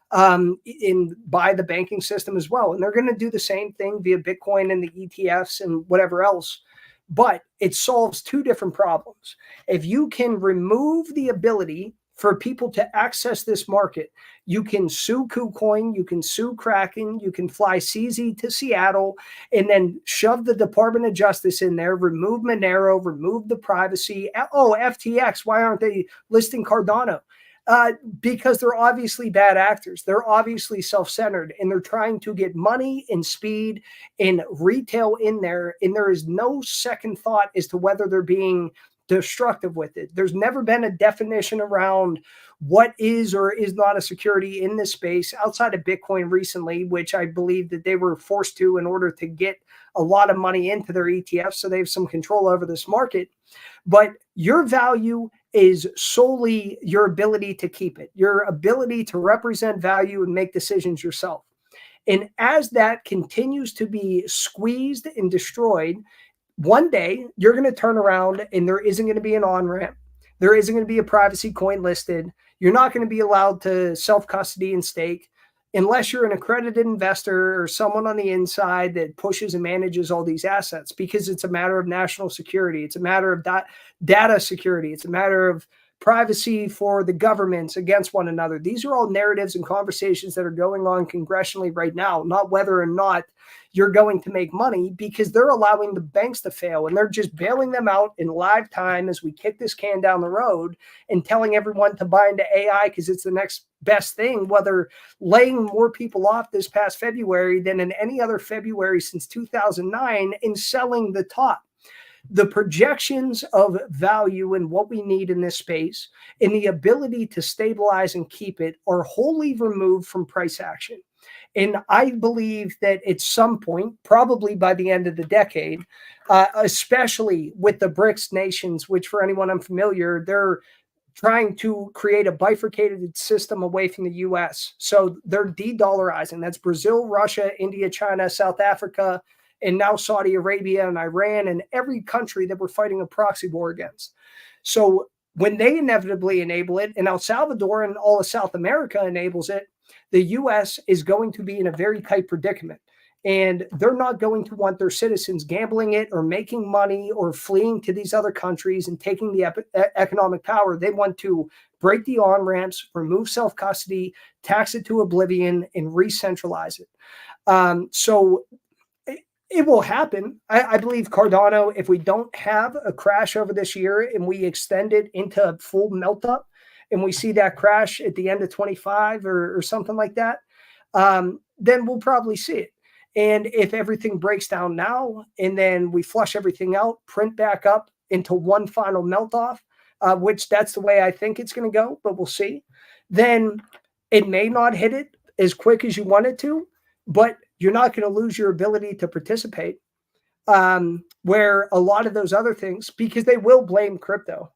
Speaker 2: by the banking system as well. And they're going to do the same thing via Bitcoin and the ETFs and whatever else. But it solves two different problems. If you can remove the ability for people to access this market, you can sue KuCoin, you can sue Kraken, you can fly CZ to Seattle, and then shove the Department of Justice in there, remove Monero, remove the privacy. Oh, FTX, why aren't they listing Cardano? Because they're obviously bad actors. They're obviously self-centered, and they're trying to get money and speed and retail in there. And there is no second thought as to whether they're being destructive with it. There's never been a definition around what is or is not a security in this space outside of Bitcoin recently, which I believe that they were forced to in order to get a lot of money into their ETFs. So they have some control over this market. But your value is solely your ability to keep it, your ability to represent value and make decisions yourself. And as that continues to be squeezed and destroyed, one day you're going to turn around and there isn't going to be an on-ramp. There isn't going to be a privacy coin listed. You're not going to be allowed to self-custody and stake unless you're an accredited investor or someone on the inside that pushes and manages all these assets, because it's a matter of national security. It's a matter of data security. It's a matter of privacy for the governments against one another. These are all narratives and conversations that are going on congressionally right now, not whether or not you're going to make money, because they're allowing the banks to fail and they're just bailing them out in live time as we kick this can down the road and telling everyone to buy into AI because it's the next best thing, whether laying more people off this past February than in any other February since 2009 and selling the top. The projections of value and what we need in this space and the ability to stabilize and keep it are wholly removed from price action. And I believe that at some point, probably by the end of the decade, especially with the BRICS nations, which for anyone unfamiliar, they're trying to create a bifurcated system away from the US. So they're de-dollarizing. That's Brazil, Russia, India, China, South Africa, and now Saudi Arabia and Iran and every country that we're fighting a proxy war against. So when they inevitably enable it, and El Salvador and all of South America enables it, the US is going to be in a very tight predicament. And they're not going to want their citizens gambling it or making money or fleeing to these other countries and taking the economic power. They want to break the on-ramps, remove self-custody, tax it to oblivion, and re-centralize it. So it will happen. I believe Cardano, if we don't have a crash over this year and we extend it into a full melt up and we see that crash at the end of 25 or something like that, then we'll probably see it. And if everything breaks down now and then we flush everything out, print back up into one final melt off, which that's the way I think it's going to go, but we'll see, then it may not hit it as quick as you want it to, but you're not going to lose your ability to participate, where a lot of those other things, because they will blame crypto.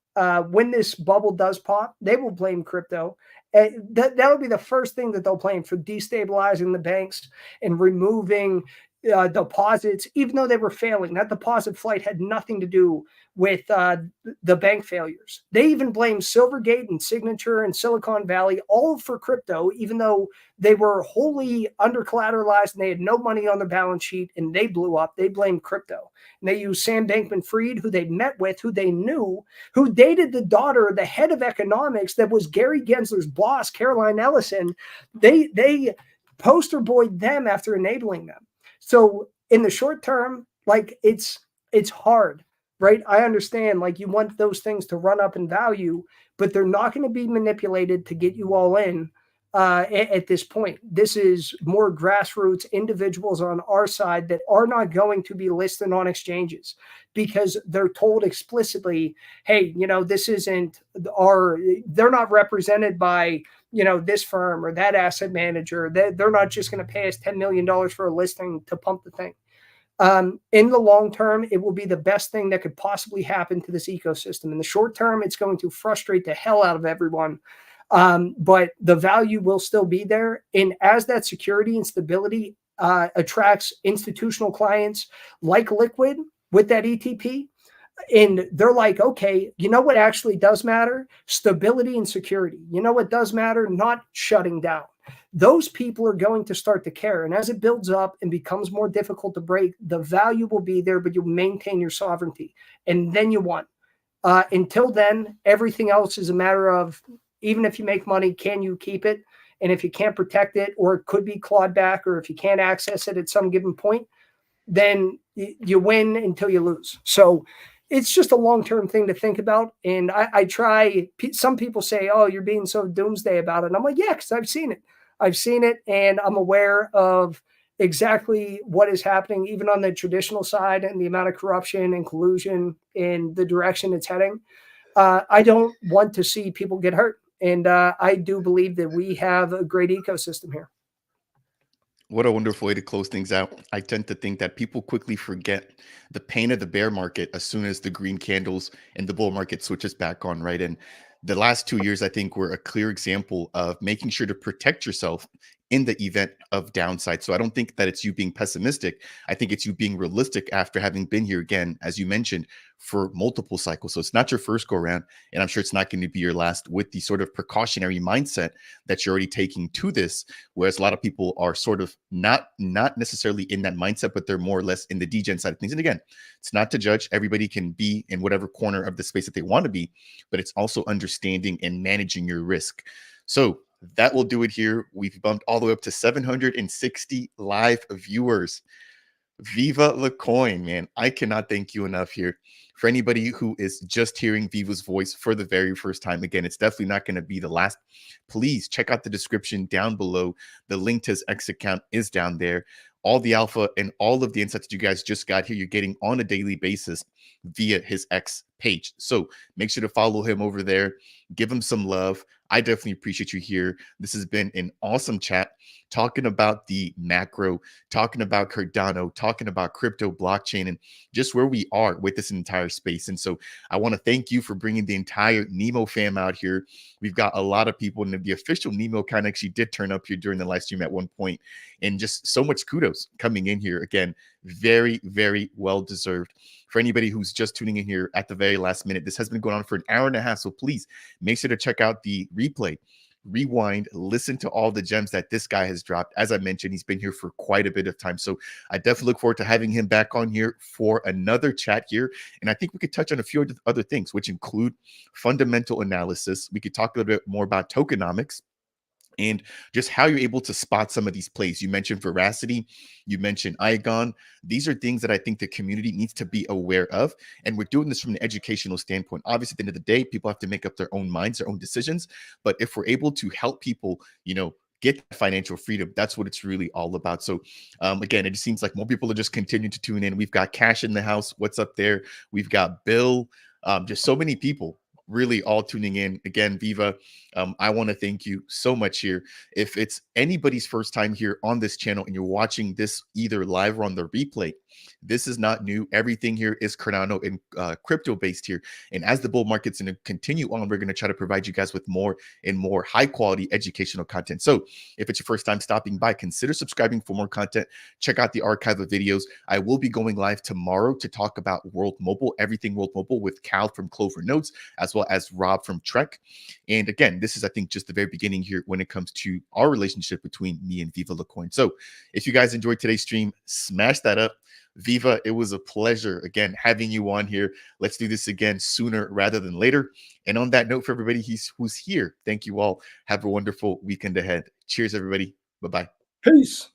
Speaker 2: When this bubble does pop, they will blame crypto. That'll be the first thing that they'll blame for destabilizing the banks and removing deposits, even though they were failing. That deposit flight had nothing to do with the bank failures. They even blamed Silvergate and Signature and Silicon Valley all for crypto, even though they were wholly under collateralized and they had no money on their balance sheet and they blew up. They blamed crypto. And they used Sam Bankman-Fried, who they met with, who they knew, who dated the daughter of the head of economics that was Gary Gensler's boss, Caroline Ellison. They poster boyed them after enabling them. So in the short term, Like it's hard, right? I understand, like, you want those things to run up in value, but they're not going to be manipulated to get you all in at this point. This is more grassroots individuals on our side that are not going to be listed on exchanges because they're told explicitly, hey, this isn't our, they're not represented by, this firm or that asset manager. They're not just going to pay us $10 million for a listing to pump the thing. In the long term, it will be the best thing that could possibly happen to this ecosystem. In the short term, it's going to frustrate the hell out of everyone. But the value will still be there. And as that security and stability attracts institutional clients like Liquid with that ETP, and they're like, okay, you know what actually does matter? Stability and security. You know what does matter? Not shutting down. Those people are going to start to care. And as it builds up and becomes more difficult to break, the value will be there, but you'll maintain your sovereignty. And then you won. Until then, everything else is a matter of, even if you make money, can you keep it? And if you can't protect it, or it could be clawed back, or if you can't access it at some given point, then you win until you lose. So it's just a long-term thing to think about. And I try, some people say, oh, you're being so doomsday about it. And I'm like, yeah, because I've seen it. I've seen it, and I'm aware of exactly what is happening, even on the traditional side, and the amount of corruption and collusion in the direction it's heading. I don't want to see people get hurt. And I do believe that we have a great ecosystem here.
Speaker 1: What a wonderful way to close things out. I tend to think that people quickly forget the pain of the bear market as soon as the green candles and the bull market switches back on, right? And the last 2 years, I think, were a clear example of making sure to protect yourself in the event of downside. So I don't think that it's you being pessimistic. I think it's you being realistic after having been here again, as you mentioned, for multiple cycles. So it's not your first go around, and I'm sure it's not going to be your last, with the sort of precautionary mindset that you're already taking to this. Whereas a lot of people are sort of not necessarily in that mindset, but they're more or less in the degen side of things. And again, it's not to judge. Everybody can be in whatever corner of the space that they want to be, but it's also understanding and managing your risk. So that will do it here. We've bumped all the way up to 760 live viewers. Viva LaCoin, man. I cannot thank you enough here. For anybody who is just hearing Viva's voice for the very first time, again, it's definitely not going to be the last. Please check out the description down below. The link to his X account is down there. All the alpha and all of the insights that you guys just got here, you're getting on a daily basis via his X page. So make sure to follow him over there. Give him some love. I definitely appreciate you here. This has been an awesome chat, talking about the macro, talking about Cardano, talking about crypto, blockchain, and just where we are with this entire space. And so I want to thank you for bringing the entire Nemo fam out here. We've got a lot of people, and the official Nemo kind of actually did turn up here during the live stream at one point, and just so much kudos coming in here. Again, very, very well deserved. For anybody who's just tuning in here at the very last minute, this has been going on for an hour and a half. So please make sure to check out the replay, rewind, listen to all the gems that this guy has dropped. As I mentioned, he's been here for quite a bit of time. So I definitely look forward to having him back on here for another chat here. And I think we could touch on a few other things, which include fundamental analysis. We could talk a little bit more about tokenomics, and just how you're able to spot some of these plays. You mentioned veracity, you mentioned Igon. These are things that I think the community needs to be aware of. And we're doing this from an educational standpoint. Obviously, at the end of the day, people have to make up their own minds, their own decisions. But if we're able to help people, get financial freedom, that's what it's really all about. So again, it just seems like more people are just continuing to tune in. We've got Cash in the house. What's up there? We've got Bill, just so many people really all tuning in. Again, Viva, I want to thank you so much here. If it's anybody's first time here on this channel and you're watching this either live or on the replay, this is not new. Everything here is Cardano and crypto based here. And as the bull market's going to continue on, we're going to try to provide you guys with more and more high quality educational content. So if it's your first time stopping by, consider subscribing for more content. Check out the archive of videos. I will be going live tomorrow to talk about World Mobile, everything World Mobile, with Cal from Clover Notes, as well as Rob from Trek. And again, this is, I think, just the very beginning here when it comes to our relationship between me and Viva LaCoin. So if you guys enjoyed today's stream, smash that up. Viva, it was a pleasure, again, having you on here. Let's do this again sooner rather than later. And on that note, for everybody who's here, thank you all. Have a wonderful weekend ahead. Cheers, everybody. Bye-bye.
Speaker 2: Peace.